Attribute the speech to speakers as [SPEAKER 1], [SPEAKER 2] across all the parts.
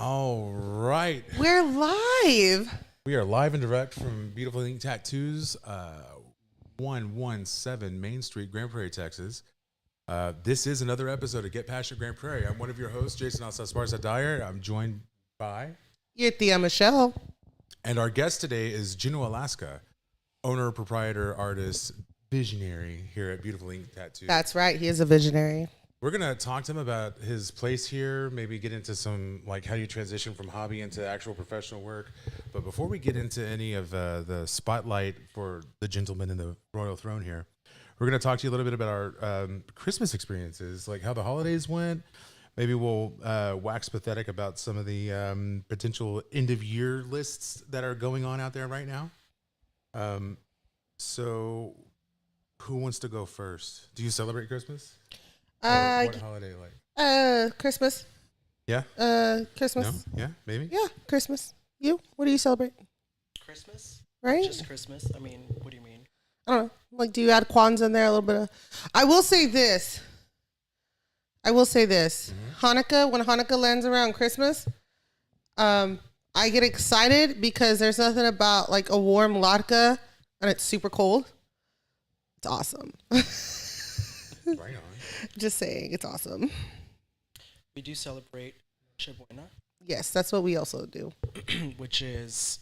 [SPEAKER 1] All right.
[SPEAKER 2] We're live.
[SPEAKER 1] We are live and direct from Beautiful Ink Tattoos, 117 Main Street, Grand Prairie, Texas. This is another episode of Get Passionate Grand Prairie. I'm one of your hosts, Jason Alaskah. I'm joined by...
[SPEAKER 2] Thea Michelle.
[SPEAKER 1] And our guest today is Juno Alaskah, owner, proprietor, artist, visionary here at Beautiful Ink Tattoos.
[SPEAKER 2] That's right. He is a visionary.
[SPEAKER 1] We're going to talk to him about his place here, maybe get into some, like, how you transition from hobby into actual professional work. But before we get into any of the spotlight for the gentleman in the royal throne here, we're going to talk to you a little bit about our Christmas experiences, like how the holidays went. Maybe we'll wax pathetic about some of the potential end-of-year lists that are going on out there right now. So who wants to go first? Do you celebrate Christmas? What holiday like?
[SPEAKER 2] Christmas.
[SPEAKER 1] Yeah?
[SPEAKER 2] Christmas.
[SPEAKER 1] No? Yeah, maybe?
[SPEAKER 2] Yeah, Christmas. You? What do you celebrate?
[SPEAKER 3] Christmas?
[SPEAKER 2] Right?
[SPEAKER 3] Just Christmas? I mean, what do you mean?
[SPEAKER 2] I don't know. Like, do you add Kwanzaa in there a little bit of... I will say this. Mm-hmm. Hanukkah, when Hanukkah lands around Christmas, I get excited because there's nothing about, like, a warm latke and it's super cold. It's awesome.
[SPEAKER 1] Right on.
[SPEAKER 2] Just saying, it's awesome.
[SPEAKER 3] We do celebrate Noche Buena,
[SPEAKER 2] Yes, that's what we also do.
[SPEAKER 3] which is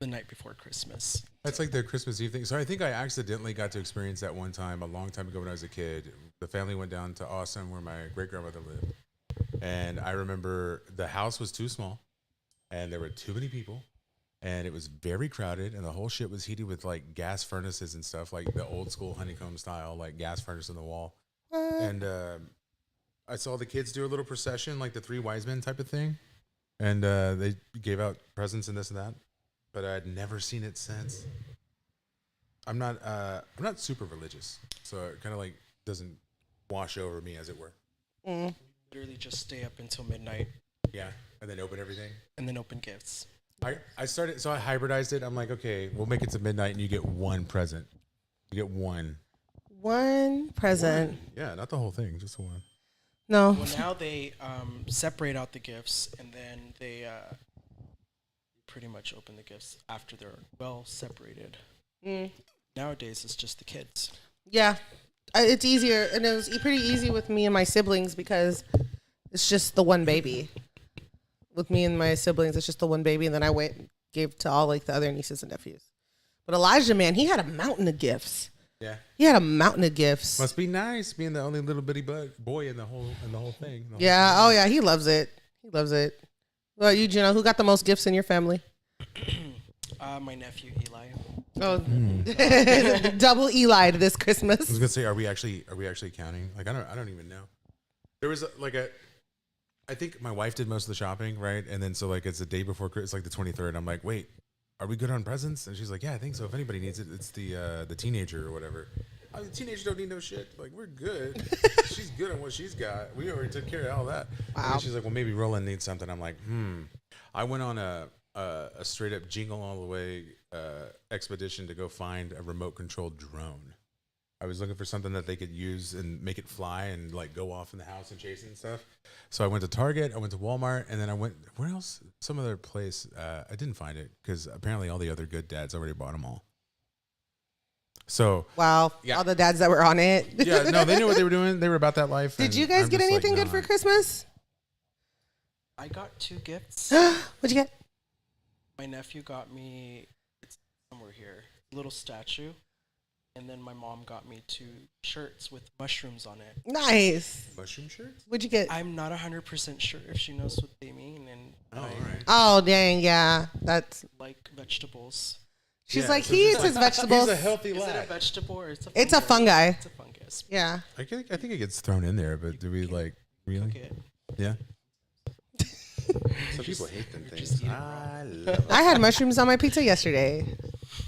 [SPEAKER 3] the night before Christmas.
[SPEAKER 1] That's like the Christmas Eve thing. So I think I accidentally got to experience that one time a long time ago when I was a kid. The family went down to Austin where my great-grandmother lived. And I remember the house was too small and there were too many people and it was very crowded and the whole shit was heated with like gas furnaces and stuff, like the old school honeycomb style, like gas furnace in the wall. And I saw the kids do a little procession, like the Three Wise Men type of thing. And they gave out presents and this and that. But I'd never seen it since. I'm not super religious, so it kind of like doesn't wash over me, as it were.
[SPEAKER 2] Mm.
[SPEAKER 3] Literally just stay up until midnight
[SPEAKER 1] Yeah, and then open everything.
[SPEAKER 3] and then open gifts.
[SPEAKER 1] I started, so I hybridized it. I'm like, okay, we'll make it to midnight, and you get one present. You get one.
[SPEAKER 2] One present.
[SPEAKER 1] Yeah, not the whole thing, just one.
[SPEAKER 2] No.
[SPEAKER 3] Well, now they separate out the gifts, and then they pretty much open the gifts after they're well separated.
[SPEAKER 2] Mm.
[SPEAKER 3] Nowadays, it's just the kids.
[SPEAKER 2] Yeah. It's easier, and it was pretty easy with me and my siblings because it's just the one baby. With me and my siblings, it's just the one baby, and then I went and gave to all like the other nieces and nephews. But Elijah, man, he had a mountain of gifts.
[SPEAKER 1] Yeah,
[SPEAKER 2] He had a mountain of gifts.
[SPEAKER 1] must be nice being the only little bitty boy in the whole thing.
[SPEAKER 2] Yeah. Oh yeah, he loves it. He loves it. Well, you, Juno, who got the most gifts in your family?
[SPEAKER 3] My nephew Eli.
[SPEAKER 2] Oh, double Eli this
[SPEAKER 1] I
[SPEAKER 2] Christmas.
[SPEAKER 1] was gonna say, are we actually counting? Like, I don't even know. There was I think my wife did most of the shopping, right? And then so like it's the day before Christmas, like the 23rd. I'm like, wait, are we good on presents? And she's like, yeah, I think so. If anybody needs it, it's the teenager or whatever. The teenagers don't need no shit. Like, we're good. She's good on what she's got. We already took care of all that.
[SPEAKER 2] Wow.
[SPEAKER 1] And then she's like, well, maybe Roland needs something. I'm like, I went on a straight up jingle all the way expedition to go find a remote controlled drone. I was looking for something that they could use and make it fly and like go off in the house and chase it and stuff. So I went to Target, I went to Walmart, and then I went, where else? Some other place. I didn't find it because apparently all the other good dads already bought them all. So
[SPEAKER 2] Wow.
[SPEAKER 1] Yeah.
[SPEAKER 2] All the dads that were on it.
[SPEAKER 1] yeah, no, they knew what they were doing. They were about that life.
[SPEAKER 2] Did
[SPEAKER 1] and
[SPEAKER 2] you guys
[SPEAKER 1] I'm
[SPEAKER 2] get
[SPEAKER 1] just
[SPEAKER 2] anything
[SPEAKER 1] like,
[SPEAKER 2] good for
[SPEAKER 1] nah.
[SPEAKER 2] Christmas?
[SPEAKER 3] I got 2 gifts.
[SPEAKER 2] What'd you get?
[SPEAKER 3] My nephew got me, it's somewhere here, a little statue. And then my mom got me 2 shirts with mushrooms on it.
[SPEAKER 2] Nice.
[SPEAKER 1] Mushroom shirts?
[SPEAKER 2] What'd you get?
[SPEAKER 3] I'm not 100% sure if she knows what they mean, and
[SPEAKER 1] Oh, all
[SPEAKER 3] I
[SPEAKER 1] right.
[SPEAKER 2] Oh, dang. Yeah. That's.
[SPEAKER 3] like vegetables.
[SPEAKER 2] She's
[SPEAKER 1] Yeah,
[SPEAKER 2] like,
[SPEAKER 1] so
[SPEAKER 2] he
[SPEAKER 1] she's
[SPEAKER 2] eats his
[SPEAKER 1] like,
[SPEAKER 2] vegetables.
[SPEAKER 1] He's a healthy
[SPEAKER 3] Is it a
[SPEAKER 1] lad.
[SPEAKER 3] vegetable or it's a
[SPEAKER 2] It's a fungi.
[SPEAKER 3] It's a fungus.
[SPEAKER 2] Yeah.
[SPEAKER 1] I think it gets thrown in there, but do we like really?
[SPEAKER 3] Okay.
[SPEAKER 1] Yeah. Some people hate them
[SPEAKER 3] you're just
[SPEAKER 1] things.
[SPEAKER 3] eating
[SPEAKER 1] I love
[SPEAKER 2] I had mushrooms on my pizza yesterday.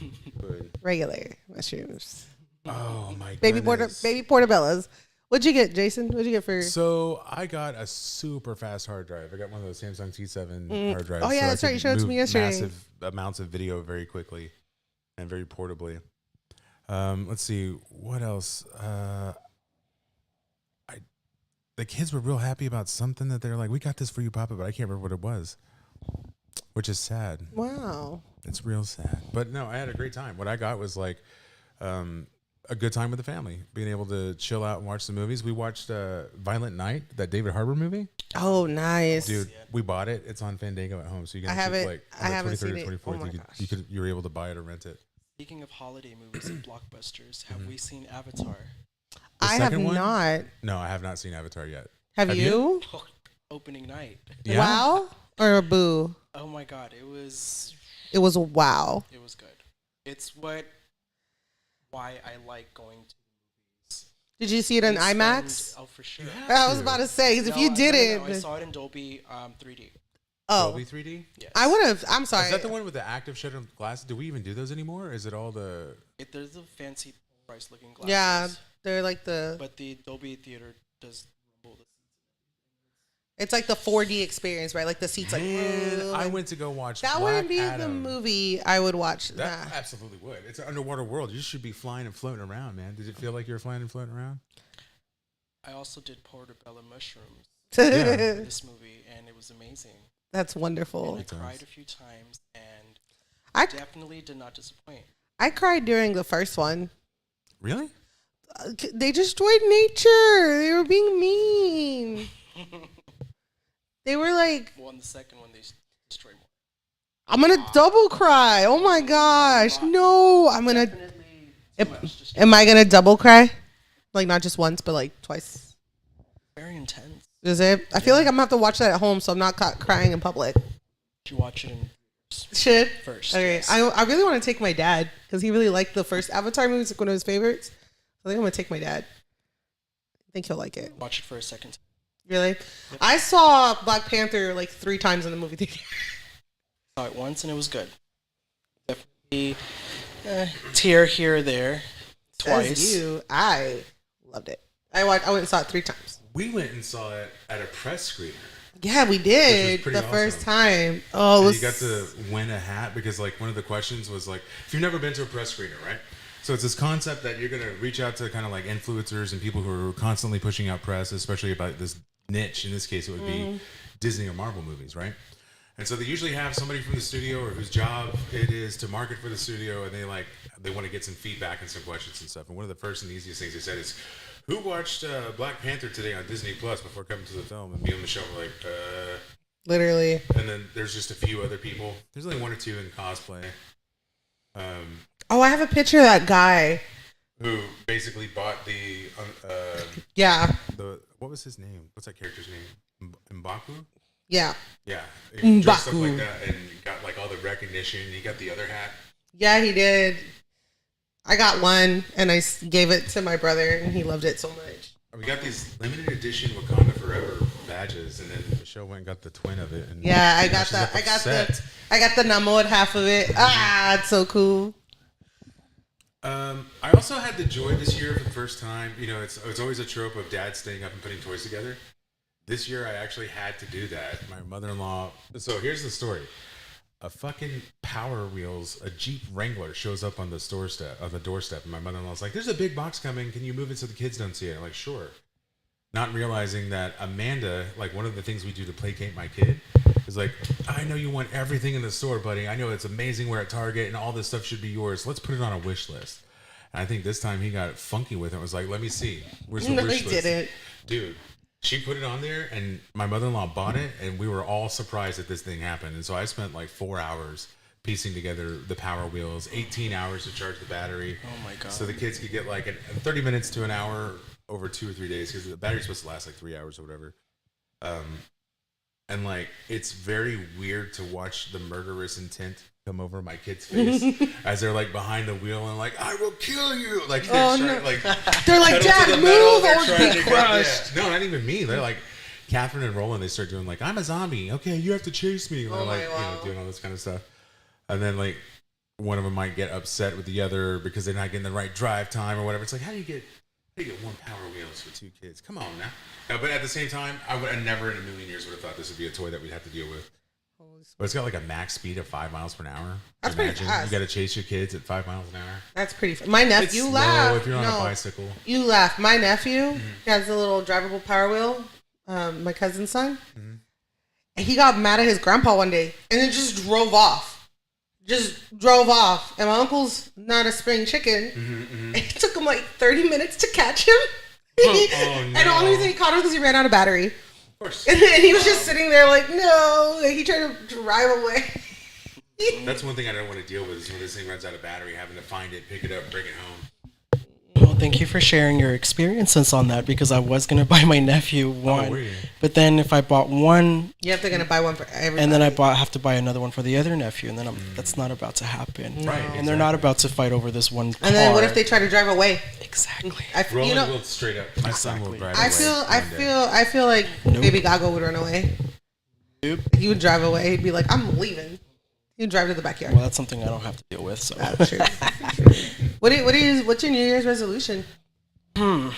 [SPEAKER 1] it.
[SPEAKER 2] Regular mushrooms.
[SPEAKER 1] Oh my
[SPEAKER 2] Baby
[SPEAKER 1] goodness.
[SPEAKER 2] portobellos. What'd you get, Jason? What'd you get for?
[SPEAKER 1] So I got a super fast hard drive. I got one of those Samsung T7 hard drives.
[SPEAKER 2] Oh, yeah,
[SPEAKER 1] so I
[SPEAKER 2] that's right.
[SPEAKER 1] could
[SPEAKER 2] You showed it to
[SPEAKER 1] move
[SPEAKER 2] me yesterday.
[SPEAKER 1] Massive amounts of video very quickly and very portably. Let's see what else. the kids were real happy about something that they're like, we got this for you, Papa, but I can't remember what it was, which is sad.
[SPEAKER 2] Wow.
[SPEAKER 1] It's real sad. But no, I had a great time. What I got was like a good time with the family, being able to chill out and watch the movies. We watched Violent Night, that David Harbour movie.
[SPEAKER 2] Oh, nice.
[SPEAKER 1] Dude, we bought it. It's on Fandango at home. So you can
[SPEAKER 2] I have it.
[SPEAKER 1] like
[SPEAKER 2] I
[SPEAKER 1] on the
[SPEAKER 2] haven't
[SPEAKER 1] 23rd
[SPEAKER 2] seen
[SPEAKER 1] or
[SPEAKER 2] it.
[SPEAKER 1] 24th,
[SPEAKER 2] Oh my gosh.
[SPEAKER 1] you were able to buy it or rent it.
[SPEAKER 3] Speaking of holiday movies and blockbusters, have we seen Avatar?
[SPEAKER 2] I have
[SPEAKER 1] second one?
[SPEAKER 2] not.
[SPEAKER 1] No, I have not seen Avatar yet.
[SPEAKER 2] Have you?
[SPEAKER 3] Opening night.
[SPEAKER 1] Yeah?
[SPEAKER 2] Wow or a boo?
[SPEAKER 3] Oh my god, it was
[SPEAKER 2] It was a wow.
[SPEAKER 3] good. It's why I like going to movies.
[SPEAKER 2] Did you see it in
[SPEAKER 3] And
[SPEAKER 2] IMAX?
[SPEAKER 3] spend- Oh, for sure.
[SPEAKER 2] I was about to say, 'cause if you
[SPEAKER 3] No,
[SPEAKER 2] didn't,
[SPEAKER 3] I saw it in Dolby 3D.
[SPEAKER 2] oh,
[SPEAKER 1] Dolby 3D?
[SPEAKER 3] Yes.
[SPEAKER 2] I would have. I'm sorry.
[SPEAKER 1] Is that the one with the active shutter glasses? Do we even do those anymore? Or is it all the...
[SPEAKER 3] There's the fancy price looking glasses.
[SPEAKER 2] Yeah, they're like the.
[SPEAKER 3] But the Dolby Theater does rumble the
[SPEAKER 2] It's like the 4D experience, right? Like the seats, like.
[SPEAKER 1] Man, I went to go watch
[SPEAKER 2] That
[SPEAKER 1] Black
[SPEAKER 2] wouldn't be the
[SPEAKER 1] Adam.
[SPEAKER 2] movie I would watch.
[SPEAKER 1] That
[SPEAKER 2] Nah.
[SPEAKER 1] absolutely would. It's an underwater world. You should be flying and floating around, man. Did it feel like you were flying and floating around?
[SPEAKER 3] I also did portobello mushrooms
[SPEAKER 1] Yeah.
[SPEAKER 3] for this movie, and it was amazing.
[SPEAKER 2] That's
[SPEAKER 3] And
[SPEAKER 2] wonderful.
[SPEAKER 3] I cried a few times, and
[SPEAKER 2] I
[SPEAKER 3] definitely did not disappoint.
[SPEAKER 2] I cried during the first one.
[SPEAKER 1] Really?
[SPEAKER 2] They destroyed nature. They were being mean. They were like,
[SPEAKER 3] Well, in the second one, they destroyed more.
[SPEAKER 2] I'm gonna double cry. Oh my gosh, no! I'm gonna.
[SPEAKER 3] Definitely
[SPEAKER 2] Am,
[SPEAKER 3] too much. Just
[SPEAKER 2] am I gonna double cry? Like not just once, but like twice.
[SPEAKER 3] very intense.
[SPEAKER 2] Is it? I feel like I'm gonna have to watch that at home, so I'm not caught crying in public.
[SPEAKER 3] You watch it in
[SPEAKER 2] Shit.
[SPEAKER 3] first.
[SPEAKER 2] Okay,
[SPEAKER 3] yes.
[SPEAKER 2] I really want to take my dad because he really liked the first Avatar movie. It's like one of his favorites. I think I'm gonna take my dad. I think he'll like it.
[SPEAKER 3] Watch it for a second.
[SPEAKER 2] Really? I saw Black Panther like 3 times in the movie theater.
[SPEAKER 3] Saw it once, and it was good. Definitely tear here or there. Twice.
[SPEAKER 2] As you, I loved it. I went and saw it 3 times.
[SPEAKER 1] We went and saw it at a press screener.
[SPEAKER 2] Yeah, we did
[SPEAKER 1] pretty
[SPEAKER 2] the first
[SPEAKER 1] awesome.
[SPEAKER 2] time. Oh, it
[SPEAKER 1] And
[SPEAKER 2] was,
[SPEAKER 1] you got to win a hat because like one of the questions was like, if you've never been to a press screener, right? So it's this concept that you're going to reach out to kind of like influencers and people who are constantly pushing out press, especially about this niche. In this case, it would be Disney or Marvel movies, right? And so they usually have somebody from the studio or whose job it is to market for the studio, and they want to get some feedback and some questions and stuff. And one of the first and easiest things they said is, "Who watched Black Panther today on Disney Plus before coming to the film?" And me and Michelle were like,
[SPEAKER 2] literally.
[SPEAKER 1] And then there's just a few other people. There's only 1 or 2 in cosplay.
[SPEAKER 2] Oh, I have a picture of that guy.
[SPEAKER 1] Who basically bought the
[SPEAKER 2] Yeah,
[SPEAKER 1] what was his name? What's that character's name? M'Baku?
[SPEAKER 2] yeah,
[SPEAKER 1] Yeah, he dressed up
[SPEAKER 2] M'Baku.
[SPEAKER 1] like that and got like all the recognition. He got the other hat.
[SPEAKER 2] yeah. He did. I got one, and I gave it to my brother, and he loved it so much.
[SPEAKER 1] We got these limited edition Wakanda Forever badges, and then Michelle went and got the twin of it. And
[SPEAKER 2] Yeah, I
[SPEAKER 1] now
[SPEAKER 2] got
[SPEAKER 1] she's
[SPEAKER 2] that.
[SPEAKER 1] up
[SPEAKER 2] I got
[SPEAKER 1] upset.
[SPEAKER 2] the. I got the Namor half of it. Ah, it's so cool.
[SPEAKER 1] I also had the joy this year for the first time. You know, it's always a trope of dad staying up and putting toys together. This year, I actually had to do that. My mother-in-law. So here's the story: a fucking Power Wheels, a Jeep Wrangler shows up on the doorstep, and my mother-in-law's like, "There's a big box coming. Can you move it so the kids don't see it?" I'm like, "Sure." Not realizing that Amanda, like one of the things we do to placate my kid, is like, "I know you want everything in the store, buddy. I know it's amazing. We're at Target, and all this stuff should be yours. Let's put it on a wish list." And I think this time he got funky with it. Was like, "Let me see. Where's the
[SPEAKER 2] No,
[SPEAKER 1] wish
[SPEAKER 2] he
[SPEAKER 1] list?"
[SPEAKER 2] didn't.
[SPEAKER 1] Dude, she put it on there, and my mother-in-law bought it, and we were all surprised that this thing happened. And so I spent like 4 hours piecing together the Power Wheels, 18 hours to charge the battery.
[SPEAKER 3] Oh my god.
[SPEAKER 1] So the kids could get like 30 minutes to an hour over 2 or 3 days, because the battery's supposed to last like 3 hours or whatever. And like, it's very weird to watch the murderous intent come over my kid's face as they're like behind the wheel and like, "I will kill you!" Like,
[SPEAKER 2] Oh,
[SPEAKER 1] they're
[SPEAKER 2] no.
[SPEAKER 1] like,
[SPEAKER 2] They're like,
[SPEAKER 1] pedal to
[SPEAKER 2] "Dad,
[SPEAKER 1] the
[SPEAKER 2] move
[SPEAKER 1] metal,
[SPEAKER 2] or
[SPEAKER 1] they're trying
[SPEAKER 2] be
[SPEAKER 1] to get-
[SPEAKER 2] crushed."
[SPEAKER 1] yeah. No, not even me. They're like, Catherine and Roland, they start doing like, "I'm a zombie. Okay, you have to chase me." And
[SPEAKER 2] Oh
[SPEAKER 1] they're
[SPEAKER 2] my
[SPEAKER 1] like,
[SPEAKER 2] wow.
[SPEAKER 1] doing all this kind of stuff. And then like, one of them might get upset with the other because they're not getting the right drive time or whatever. It's like, how do you get 1 Power Wheels for 2 kids? Come on now. But at the same time, I never in a million years would have thought this would be a toy that we'd have to deal with. But it's got like a max speed of 5 miles per hour.
[SPEAKER 2] That's pretty fast.
[SPEAKER 1] You got to chase your kids at 5 miles an hour.
[SPEAKER 2] That's pretty fast. My nephew
[SPEAKER 1] It's
[SPEAKER 2] laughed.
[SPEAKER 1] slow if you're on a bicycle.
[SPEAKER 2] You laugh. My nephew has a little drivable Power Wheel. My cousin's son. And he got mad at his grandpa one day and then just drove off. And my uncle's not a spring chicken. And it took him like 30 minutes to catch him.
[SPEAKER 1] Oh, no.
[SPEAKER 2] And the only reason he caught him was because he ran out of battery.
[SPEAKER 1] Of course.
[SPEAKER 2] And then he was just sitting there like, no. Like, he tried to drive away.
[SPEAKER 1] That's one thing I don't want to deal with is when this thing runs out of battery, having to find it, pick it up, bring it home.
[SPEAKER 3] Well, thank you for sharing your experiences on that because I was going to buy my nephew one.
[SPEAKER 1] were you?
[SPEAKER 3] But then if I bought one,
[SPEAKER 2] You have to gonna buy one for everybody.
[SPEAKER 3] and then have to buy another one for the other nephew, and then that's not about to happen.
[SPEAKER 1] Right,
[SPEAKER 3] And they're not about to fight over this one car.
[SPEAKER 2] And then what if they try to drive away?
[SPEAKER 3] Exactly.
[SPEAKER 1] Rolling will straight up. My son will drive away.
[SPEAKER 2] I feel like Baby Gaga would run away.
[SPEAKER 3] Nope.
[SPEAKER 2] He would drive away. He'd be like, I'm leaving. He'd drive to the backyard.
[SPEAKER 3] Well, that's something I don't have to deal with. So.
[SPEAKER 2] That's true. What's your New Year's resolution?
[SPEAKER 3] New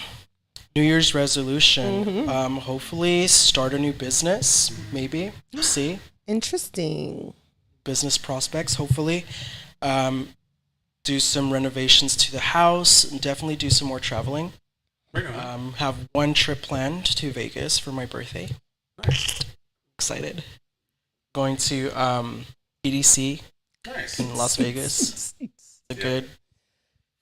[SPEAKER 3] Year's resolution. Hopefully start a new business. Maybe. See.
[SPEAKER 2] Interesting.
[SPEAKER 3] Business prospects, hopefully. Do some renovations to the house. And definitely do some more traveling. Have one trip planned to Vegas for my birthday.
[SPEAKER 1] Nice.
[SPEAKER 3] Excited. Going to EDC
[SPEAKER 1] Nice.
[SPEAKER 3] in Las Vegas. A good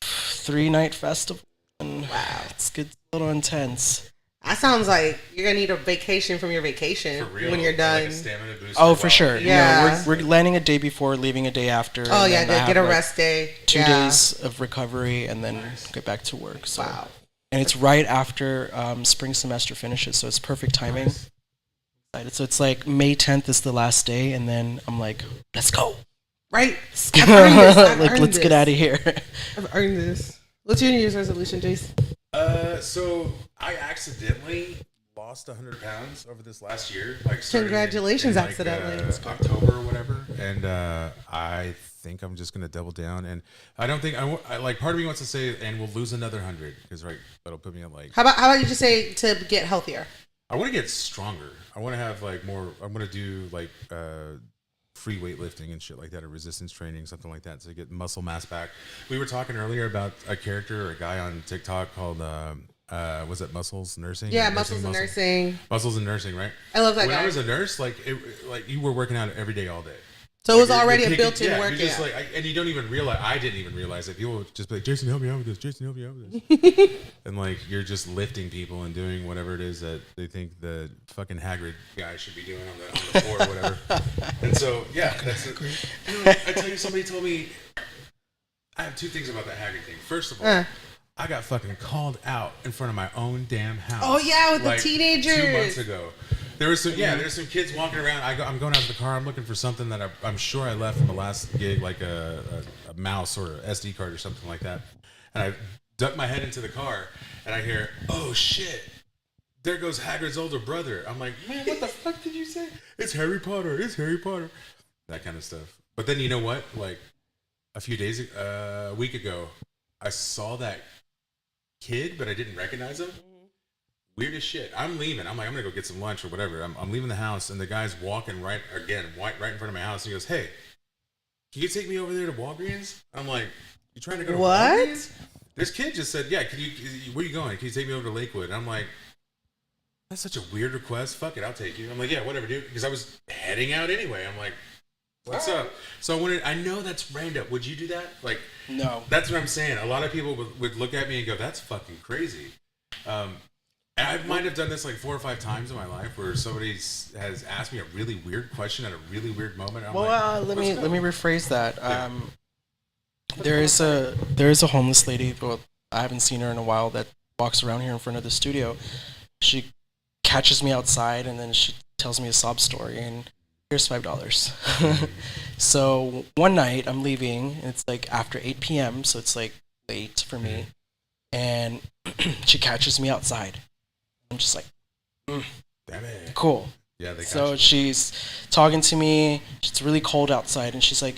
[SPEAKER 3] 3-night festival. And
[SPEAKER 2] Wow.
[SPEAKER 3] It's good, a little intense.
[SPEAKER 2] That sounds like you're gonna need a vacation from your vacation
[SPEAKER 1] For real.
[SPEAKER 2] when you're
[SPEAKER 1] Like
[SPEAKER 2] done.
[SPEAKER 1] a stamina booster
[SPEAKER 3] Oh, for
[SPEAKER 1] while-
[SPEAKER 3] sure.
[SPEAKER 2] Yeah.
[SPEAKER 3] You know, we're landing a day before, leaving a day after.
[SPEAKER 2] Oh
[SPEAKER 3] and
[SPEAKER 2] yeah,
[SPEAKER 3] then I
[SPEAKER 2] get
[SPEAKER 3] have,
[SPEAKER 2] a
[SPEAKER 3] like,
[SPEAKER 2] rest day.
[SPEAKER 3] 2
[SPEAKER 2] Yeah.
[SPEAKER 3] days of recovery and then get back to work. So.
[SPEAKER 2] Wow.
[SPEAKER 3] And it's right after spring semester finishes, so it's perfect timing.
[SPEAKER 1] Nice.
[SPEAKER 3] Excited. So it's like May 10th is the last day, and then I'm like, let's go.
[SPEAKER 2] Right. I've earned this.
[SPEAKER 3] Like, let's get out of here.
[SPEAKER 2] I've earned this. What's your New Year's resolution, Jace?
[SPEAKER 1] So I accidentally lost 100 pounds over this last year. Like starting
[SPEAKER 2] Congratulations,
[SPEAKER 1] in
[SPEAKER 2] accidentally.
[SPEAKER 1] October or whatever. And I think I'm just gonna double down. And I don't think I like. Part of me wants to say, and we'll lose another 100 because that'll put me at like.
[SPEAKER 2] How about you just say to get healthier?
[SPEAKER 1] I want to get stronger. I want to have like more. I want to do like free weightlifting and shit like that, or resistance training, something like that, to get muscle mass back. We were talking earlier about a character or a guy on TikTok called was it Muscles Nursing?
[SPEAKER 2] Yeah,
[SPEAKER 1] Or
[SPEAKER 2] muscles and nursing.
[SPEAKER 1] Muscles and Nursing, right?
[SPEAKER 2] I love that
[SPEAKER 1] When
[SPEAKER 2] guy.
[SPEAKER 1] I was a nurse, like you were working out every day, all day.
[SPEAKER 2] So it was
[SPEAKER 1] Like, you're
[SPEAKER 2] already a
[SPEAKER 1] kicking-
[SPEAKER 2] built-in
[SPEAKER 1] yeah,
[SPEAKER 2] workout.
[SPEAKER 1] You're just like, and you don't even realize. I didn't even realize that people would just be like, "Jason, help me out with this. Jason, help me out with this." And like you're just lifting people and doing whatever it is that they think the fucking Hagrid guy should be doing on the floor or whatever. And so yeah, that's it. You know, I tell you, somebody told me. I have two things about that Hagrid thing. First of all. I got fucking called out in front of my own damn house.
[SPEAKER 2] Oh yeah, with
[SPEAKER 1] like,
[SPEAKER 2] the teenagers.
[SPEAKER 1] 2 months ago. There was some, there's some kids walking around. I'm going out to the car. I'm looking for something that I'm sure I left from the last gig, like a mouse or an SD card or something like that. And I duck my head into the car, and I hear, "Oh shit, there goes Hagrid's older brother." I'm like, "Man, what the fuck did you say?" "It's Harry Potter. It's Harry Potter." That kind of stuff. But then you know what? Like a week ago, I saw that kid, but I didn't recognize him. Weird as shit. I'm leaving. I'm like, I'm gonna go get some lunch or whatever. I'm leaving the house, and the guy's walking right in front of my house. And he goes, "Hey, can you take me over there to Walgreens?" I'm like, "You trying to go to
[SPEAKER 2] What?
[SPEAKER 1] Walgreens?" This kid just said, "Yeah, where are you going? Can you take me over to Lakewood?" And I'm like, "That's such a weird request. Fuck it, I'll take you." I'm like, "Yeah, whatever, dude." Because I was heading out anyway. I'm like, "What's up?" So I know that's random. Would you do that? Like,
[SPEAKER 3] No.
[SPEAKER 1] that's what I'm saying. A lot of people would look at me and go, "That's fucking crazy." And I might have done this like 4 or 5 times in my life where somebody has asked me a really weird question at a really weird moment. I'm like,
[SPEAKER 3] Let me rephrase that. There is a homeless lady, but I haven't seen her in a while, that walks around here in front of the studio. She catches me outside, and then she tells me a sob story, and here's $5. So one night I'm leaving, and it's like after 8 p.m., so it's like late for me, and she catches me outside. I'm just like,
[SPEAKER 1] Damn it.
[SPEAKER 3] cool.
[SPEAKER 1] Yeah, they
[SPEAKER 3] So
[SPEAKER 1] got you.
[SPEAKER 3] she's talking to me. It's really cold outside, and she's like,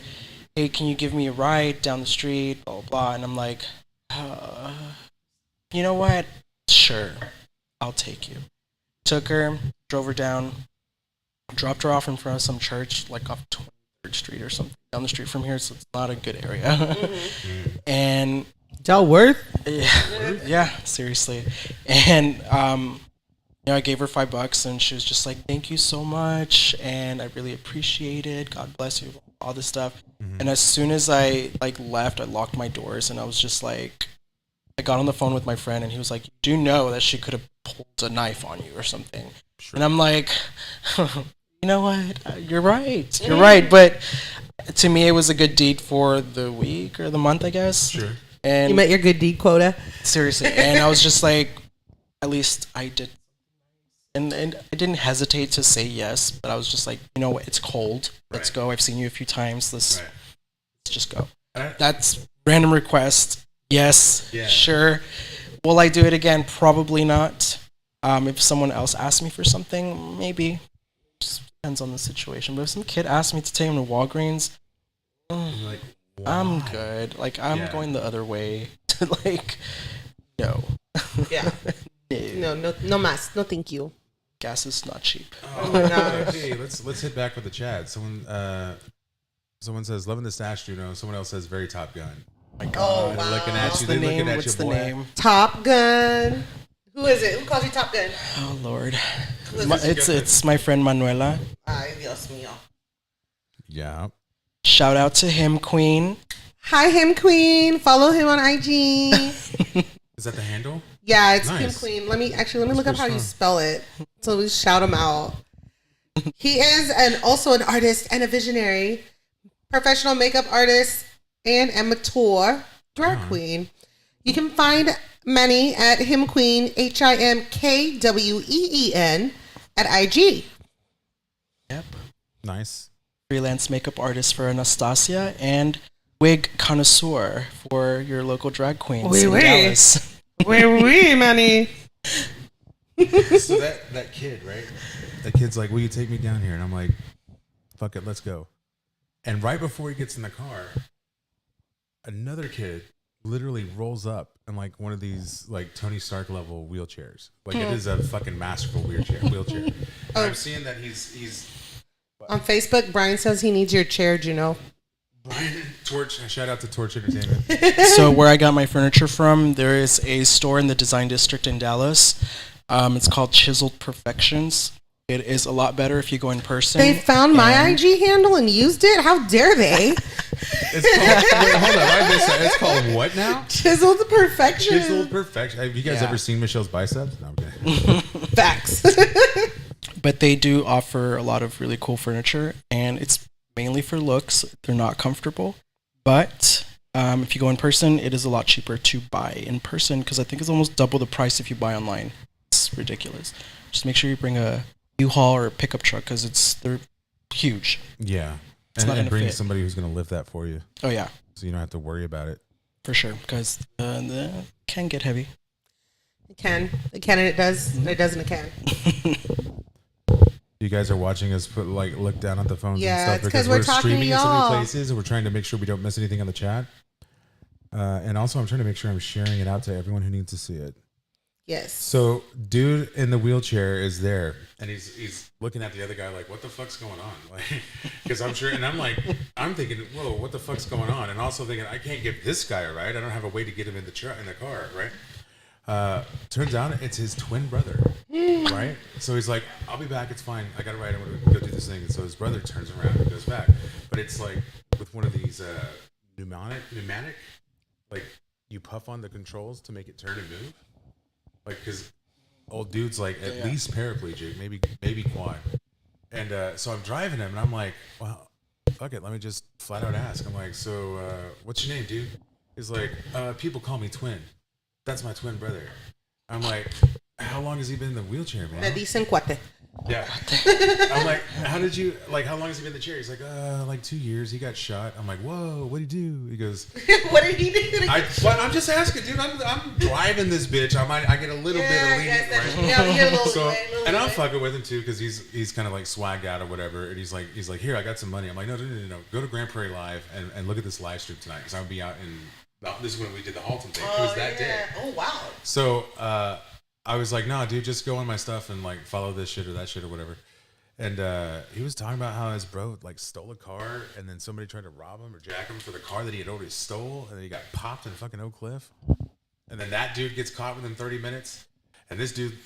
[SPEAKER 3] "Hey, can you give me a ride down the street?" Blah blah. Blah. And I'm like, "You know what? Sure, I'll take you." Took her, drove her down. Dropped her off in front of some church, like off 23rd Street or something, down the street from here, so it's not a good area. And
[SPEAKER 2] Del Worth?
[SPEAKER 3] yeah, seriously. And I gave her $5, and she was just like, "Thank you so much, and I really appreciate it. God bless you." All this stuff. And as soon as I left, I locked my doors, and I was just like, I got on the phone with my friend, and he was like, "You do know that she could have pulled a knife on you or something?" Sure. And I'm like, you know what? You're right. You're right. But to me, it was a good deed for the week or the month, I guess.
[SPEAKER 1] Sure.
[SPEAKER 2] And you met your good deed quota.
[SPEAKER 3] Seriously. And I was just like, at least I did. And I didn't hesitate to say yes, but I was just like, you know what? It's cold. Let's go. I've seen you a few times. Let's just go. That's random request. Yes. Yeah. Sure. Will I do it again? Probably not. If someone else asks me for something, maybe. Just depends on the situation. But if some kid asks me to take him to Walgreens,
[SPEAKER 1] like,
[SPEAKER 3] I'm good. Like, I'm going the other way. No.
[SPEAKER 2] Yeah. No mas. No thank you.
[SPEAKER 3] Gas is not cheap.
[SPEAKER 2] Oh my gosh.
[SPEAKER 1] Hey, let's hit back with the chat. Someone says, "Loving the stash, Juno." Someone else says, "Very Top Gun."
[SPEAKER 3] My God.
[SPEAKER 2] Oh, wow.
[SPEAKER 1] They're looking at you. They're looking at you, boy.
[SPEAKER 3] The name?
[SPEAKER 2] Top Gun. Who is it? Who calls you Top Gun?
[SPEAKER 3] Oh Lord. It's my friend Manuela.
[SPEAKER 2] Ay, Dios mío.
[SPEAKER 1] Yeah.
[SPEAKER 3] Shout out to him, Queen.
[SPEAKER 2] Hi, him Queen. Follow him on IG.
[SPEAKER 1] Is that the handle?
[SPEAKER 2] Yeah, it's
[SPEAKER 1] nice.
[SPEAKER 2] him Queen. Let me look up how you spell it. So we shout him out. He is also an artist and a visionary, professional makeup artist and amateur drag queen. You can find many at him Queen, HIMKWEEN at IG.
[SPEAKER 3] Yep.
[SPEAKER 1] Nice.
[SPEAKER 3] Freelance makeup artist for Anastasia and wig connoisseur for your local drag queens in Dallas.
[SPEAKER 2] Oui, Manny.
[SPEAKER 1] So that kid, right? That kid's like, "Will you take me down here?" And I'm like, "Fuck it, let's go." And right before he gets in the car, another kid literally rolls up in like one of these like Tony Stark level wheelchairs. Like it is a fucking masterful wheelchair. I'm seeing that he's
[SPEAKER 2] on Facebook. Brian says he needs your chair, Juno.
[SPEAKER 1] Brian Torch, shout out to Torch Entertainment.
[SPEAKER 3] So where I got my furniture from, there is a store in the Design District in Dallas. It's called Chiseled Perfections. It is a lot better if you go in person.
[SPEAKER 2] They found my IG handle and used it? How dare they?
[SPEAKER 1] It's called, wait, hold on. I missed that. It's called what now?
[SPEAKER 2] Chiseled Perfection.
[SPEAKER 1] Chiseled Perfection. Have you guys ever seen Michelle's biceps? No, I'm kidding.
[SPEAKER 2] Facts.
[SPEAKER 3] But they do offer a lot of really cool furniture, and it's mainly for looks. They're not comfortable. But if you go in person, it is a lot cheaper to buy in person because I think it's almost double the price if you buy online. It's ridiculous. Just make sure you bring a U-Haul or a pickup truck because they're huge.
[SPEAKER 1] Yeah.
[SPEAKER 3] It's
[SPEAKER 1] and bring somebody who's going to lift that for you.
[SPEAKER 3] Oh, yeah.
[SPEAKER 1] So you don't have to worry about it.
[SPEAKER 3] For sure, because it can get heavy.
[SPEAKER 2] It can. It can and it does. Mm-hmm. It does and it can.
[SPEAKER 1] You guys are watching us look down at the phones and stuff
[SPEAKER 2] because we're
[SPEAKER 1] streaming in so
[SPEAKER 2] y'all.
[SPEAKER 1] many places and we're trying to make sure we don't miss anything on the chat. And also I'm trying to make sure I'm sharing it out to everyone who needs to see it.
[SPEAKER 2] Yes.
[SPEAKER 1] So dude in the wheelchair is there and he's looking at the other guy like, what the fuck's going on? Like, because I'm sure, and I'm thinking, whoa, what the fuck's going on? And also thinking, I can't give this guy a ride. I don't have a way to get him in the car, right? Turns out it's his twin brother, right? So he's like, I'll be back. It's fine. I got a ride. I'm going to go do this thing. And so his brother turns around and goes back. But it's like with one of these pneumatic, like you puff on the controls to make it turn and move. Like, because old dude's like at least paraplegic, maybe quad. And so I'm driving him and I'm like, well, fuck it. Let me just flat out ask. I'm like, so what's your name, dude? He's like, people call me Twin. That's my twin brother. I'm like, how long has he been in the wheelchair, man?
[SPEAKER 2] Me dicen cuate.
[SPEAKER 1] Yeah. I'm like, how long has he been in the chair? He's like, like 2 years. He got shot. I'm like, whoa, what'd he do? He goes,
[SPEAKER 2] what did he do?
[SPEAKER 1] I'm just asking, dude. I'm driving this bitch. I get a little bit of lenient, right?
[SPEAKER 2] Yeah, a little
[SPEAKER 1] so, and I'm fucking with him too because he's kind of like swagged out or whatever. And he's like, here, I got some money. I'm like, no. Go to Grand Prairie Live and look at this live stream tonight because I'll be out in. This is when we did the Halton thing. It was that day.
[SPEAKER 2] Oh, wow.
[SPEAKER 1] So I was like, nah, dude, just go on my stuff and like follow this shit or that shit or whatever. And he was talking about how his bro like stole a car, and then somebody tried to rob him or jack him for the car that he had already stole, and then he got popped in fucking Oak Cliff. And then that dude gets caught within 30 minutes, and this dude,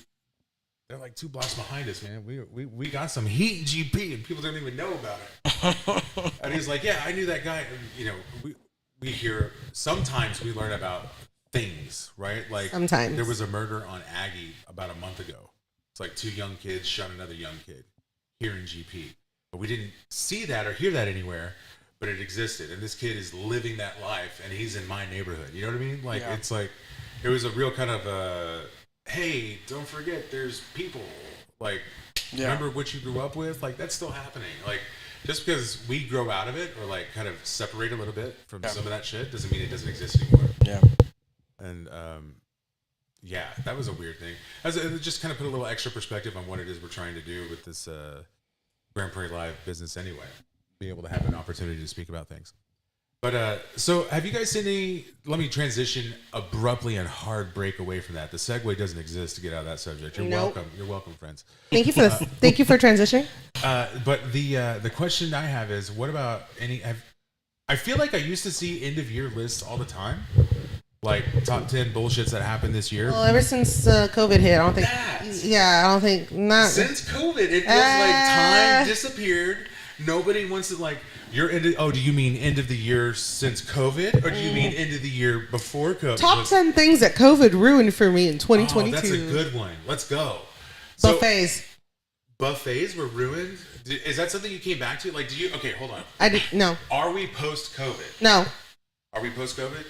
[SPEAKER 1] they're like 2 blocks behind us, man. We got some heat in GP, and people don't even know about it. And he's like, yeah, I knew that guy. And, you know, we hear sometimes we learn about things, right? Like
[SPEAKER 2] sometimes
[SPEAKER 1] there was a murder on Aggie about a month ago. It's like 2 young kids shot another young kid here in GP, but we didn't see that or hear that anywhere, but it existed, and this kid is living that life, and he's in my neighborhood. You know what I mean? Like it's like it was a real kind of hey, don't forget there's people, like remember what you grew up with, like that's still happening. Like just because we grow out of it or like kind of separate a little bit from some of that shit doesn't mean it doesn't exist anymore. And yeah, that was a weird thing. It just kind of put a little extra perspective on what it is we're trying to do with this Grand Prairie Live business anyway. Be able to have an opportunity to speak about things. But so have you guys seen any, let me transition abruptly and hard break away from that. The segue doesn't exist to get out of that subject. You're welcome. You're welcome, friends.
[SPEAKER 2] Thank you for this. Thank you for transitioning.
[SPEAKER 1] But the question I have is, what about I feel like I used to see end of year lists all the time. Like top 10 bullshits that happened this year.
[SPEAKER 2] Well, ever since COVID hit, I don't think. I don't think not.
[SPEAKER 1] Since COVID, it feels like time disappeared. Nobody wants to like. Do you mean end of the year since COVID, or do you mean end of the year before COVID?
[SPEAKER 2] Top 10 things that COVID ruined for me in 2022.
[SPEAKER 1] Oh, that's a good one. Let's go.
[SPEAKER 2] Buffets.
[SPEAKER 1] Buffets were ruined. Is that something you came back to? Like, okay, hold on.
[SPEAKER 2] I did no.
[SPEAKER 1] Are we post COVID?
[SPEAKER 2] No.
[SPEAKER 1] Are we post COVID?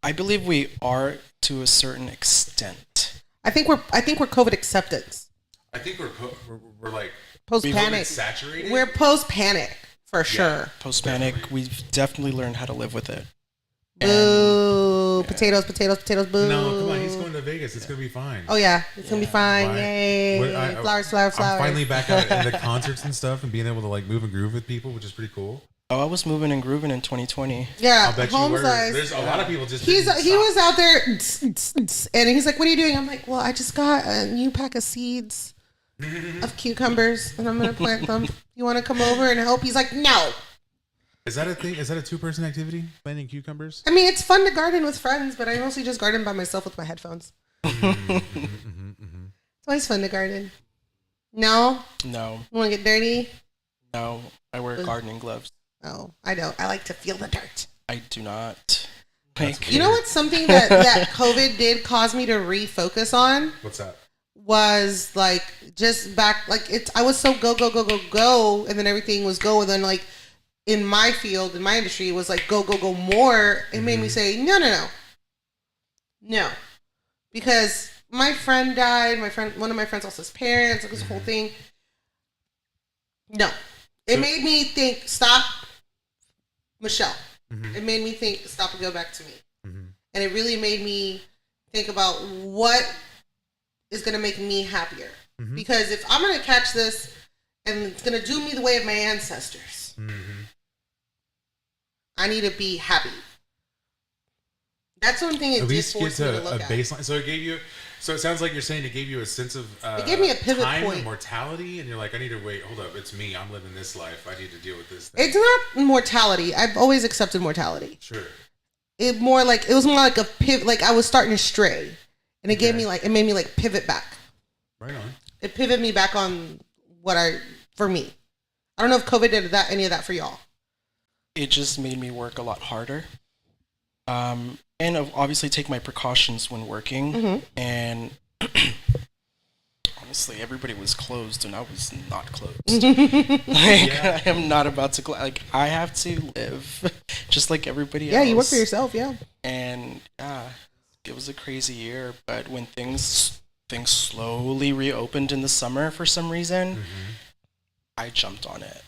[SPEAKER 3] I believe we are to a certain extent.
[SPEAKER 2] I think we're COVID acceptance.
[SPEAKER 1] I think we're like
[SPEAKER 2] post panic.
[SPEAKER 1] Saturated.
[SPEAKER 2] We're post panic for sure.
[SPEAKER 3] Post panic, we've definitely learned how to live with it.
[SPEAKER 2] Boo! Potatoes. Boo!
[SPEAKER 1] No, come on. He's going to Vegas. It's gonna be fine.
[SPEAKER 2] Oh yeah, it's gonna be fine. Yay! Flowers.
[SPEAKER 1] I'm finally back out in the concerts and stuff, and being able to like move and groove with people, which is pretty cool.
[SPEAKER 3] Oh, I was moving and grooving in 2020.
[SPEAKER 2] Yeah,
[SPEAKER 1] I'll bet you were. There's a lot of people just.
[SPEAKER 2] He was out there, and he's like, "What are you doing?" I'm like, "Well, I just got a new pack of seeds of cucumbers, and I'm gonna plant them. You want to come over and help?" He's like, "No."
[SPEAKER 1] Is that a thing? Is that a 2-person activity? Planting cucumbers?
[SPEAKER 2] I mean, it's fun to garden with friends, but I mostly just garden by myself with my headphones. It's always fun to garden. No.
[SPEAKER 3] You
[SPEAKER 2] want to get dirty?
[SPEAKER 3] No. I wear gardening gloves.
[SPEAKER 2] Oh, I don't. I like to feel the dirt.
[SPEAKER 3] I do not.
[SPEAKER 2] You know what's something that COVID did cause me to refocus on?
[SPEAKER 1] What's that?
[SPEAKER 2] Was like just back like I was so go, and then everything was go, and then like in my field, in my industry, it was like go more. It made me say no, because my friend died. One of my friends lost his parents. Like this whole thing. No, it made me think. Stop. Michelle. It made me think, stop and go back to me. And it really made me think about what is going to make me happier. Because if I'm going to catch this and it's going to do me the way of my ancestors, I need to be happy. That's one thing it did force me to look at.
[SPEAKER 1] Baseline. So it gave you. So it sounds like you're saying it gave you a sense of
[SPEAKER 2] it gave me a pivot
[SPEAKER 1] time
[SPEAKER 2] point.
[SPEAKER 1] And mortality, and you're like, I need to wait. Hold up, it's me. I'm living this life. I need to deal with this thing.
[SPEAKER 2] It's not mortality. I've always accepted mortality.
[SPEAKER 1] Sure.
[SPEAKER 2] It was more like a pivot. Like I was starting to stray, and it made me like pivot back.
[SPEAKER 1] Right on.
[SPEAKER 2] It pivoted me back on for me. I don't know if COVID did any of that for y'all.
[SPEAKER 3] It just made me work a lot harder. And obviously take my precautions when working. And honestly, everybody was closed and I was not closed. I am not about to I have to live just like everybody else.
[SPEAKER 2] Yeah, you work for yourself, yeah.
[SPEAKER 3] And it was a crazy year, but when things slowly reopened in the summer for some reason, I jumped on it.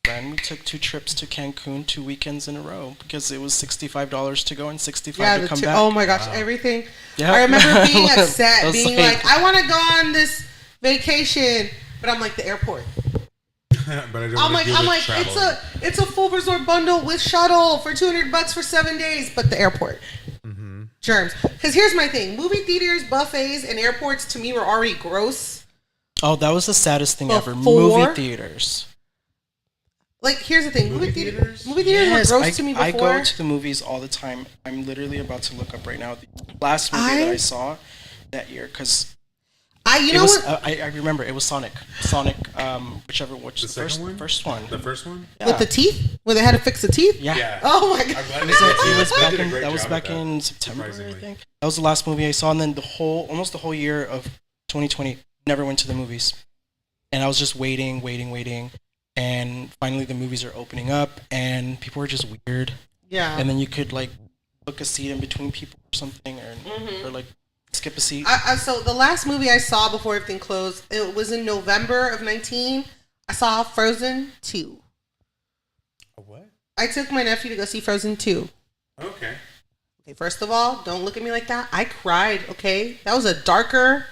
[SPEAKER 3] Then we took 2 trips to Cancun 2 weekends in a row because it was $65 to go and $65 to come back.
[SPEAKER 2] Oh my gosh, everything. Yep. I remember being upset, being like, I want to go on this vacation, but I'm like the airport.
[SPEAKER 1] But I don't
[SPEAKER 2] I'm like it's a full resort bundle with shuttle for $200 for 7 days, but the airport. Germs. Because here's my thing: movie theaters, buffets, and airports to me were already gross.
[SPEAKER 3] Oh, that was the saddest thing ever.
[SPEAKER 2] Before?
[SPEAKER 3] Movie theaters.
[SPEAKER 2] Like, here's the thing. Movie theaters were
[SPEAKER 3] Yes,
[SPEAKER 2] gross to me before.
[SPEAKER 3] I go to the movies all the time. I'm literally about to look up right now the last movie that I saw that year because I remember it was Sonic, which
[SPEAKER 1] The
[SPEAKER 3] the
[SPEAKER 1] second one?
[SPEAKER 3] first one.
[SPEAKER 1] The first one?
[SPEAKER 3] Yeah.
[SPEAKER 2] With the teeth? Where they had to fix the teeth?
[SPEAKER 3] Yeah.
[SPEAKER 2] Oh my god.
[SPEAKER 1] I'm glad
[SPEAKER 3] It was
[SPEAKER 1] they
[SPEAKER 3] back
[SPEAKER 1] did a
[SPEAKER 3] in
[SPEAKER 1] great
[SPEAKER 3] that was
[SPEAKER 1] job
[SPEAKER 3] back
[SPEAKER 1] with that,
[SPEAKER 3] in September, I
[SPEAKER 1] surprisingly.
[SPEAKER 3] think. That was the last movie I saw, and then almost the whole year of 2020, never went to the movies, and I was just waiting, and finally the movies are opening up, and people are just weird,
[SPEAKER 2] Yeah.
[SPEAKER 3] and then you could like book a seat in between people or something, or like skip a seat.
[SPEAKER 2] So the last movie I saw before everything closed, it was in November of 19. I saw Frozen 2.
[SPEAKER 1] A what?
[SPEAKER 2] I took my nephew to go see Frozen 2.
[SPEAKER 1] Okay.
[SPEAKER 2] Okay, first of all, don't look at me like that. I cried, okay? That was a darker,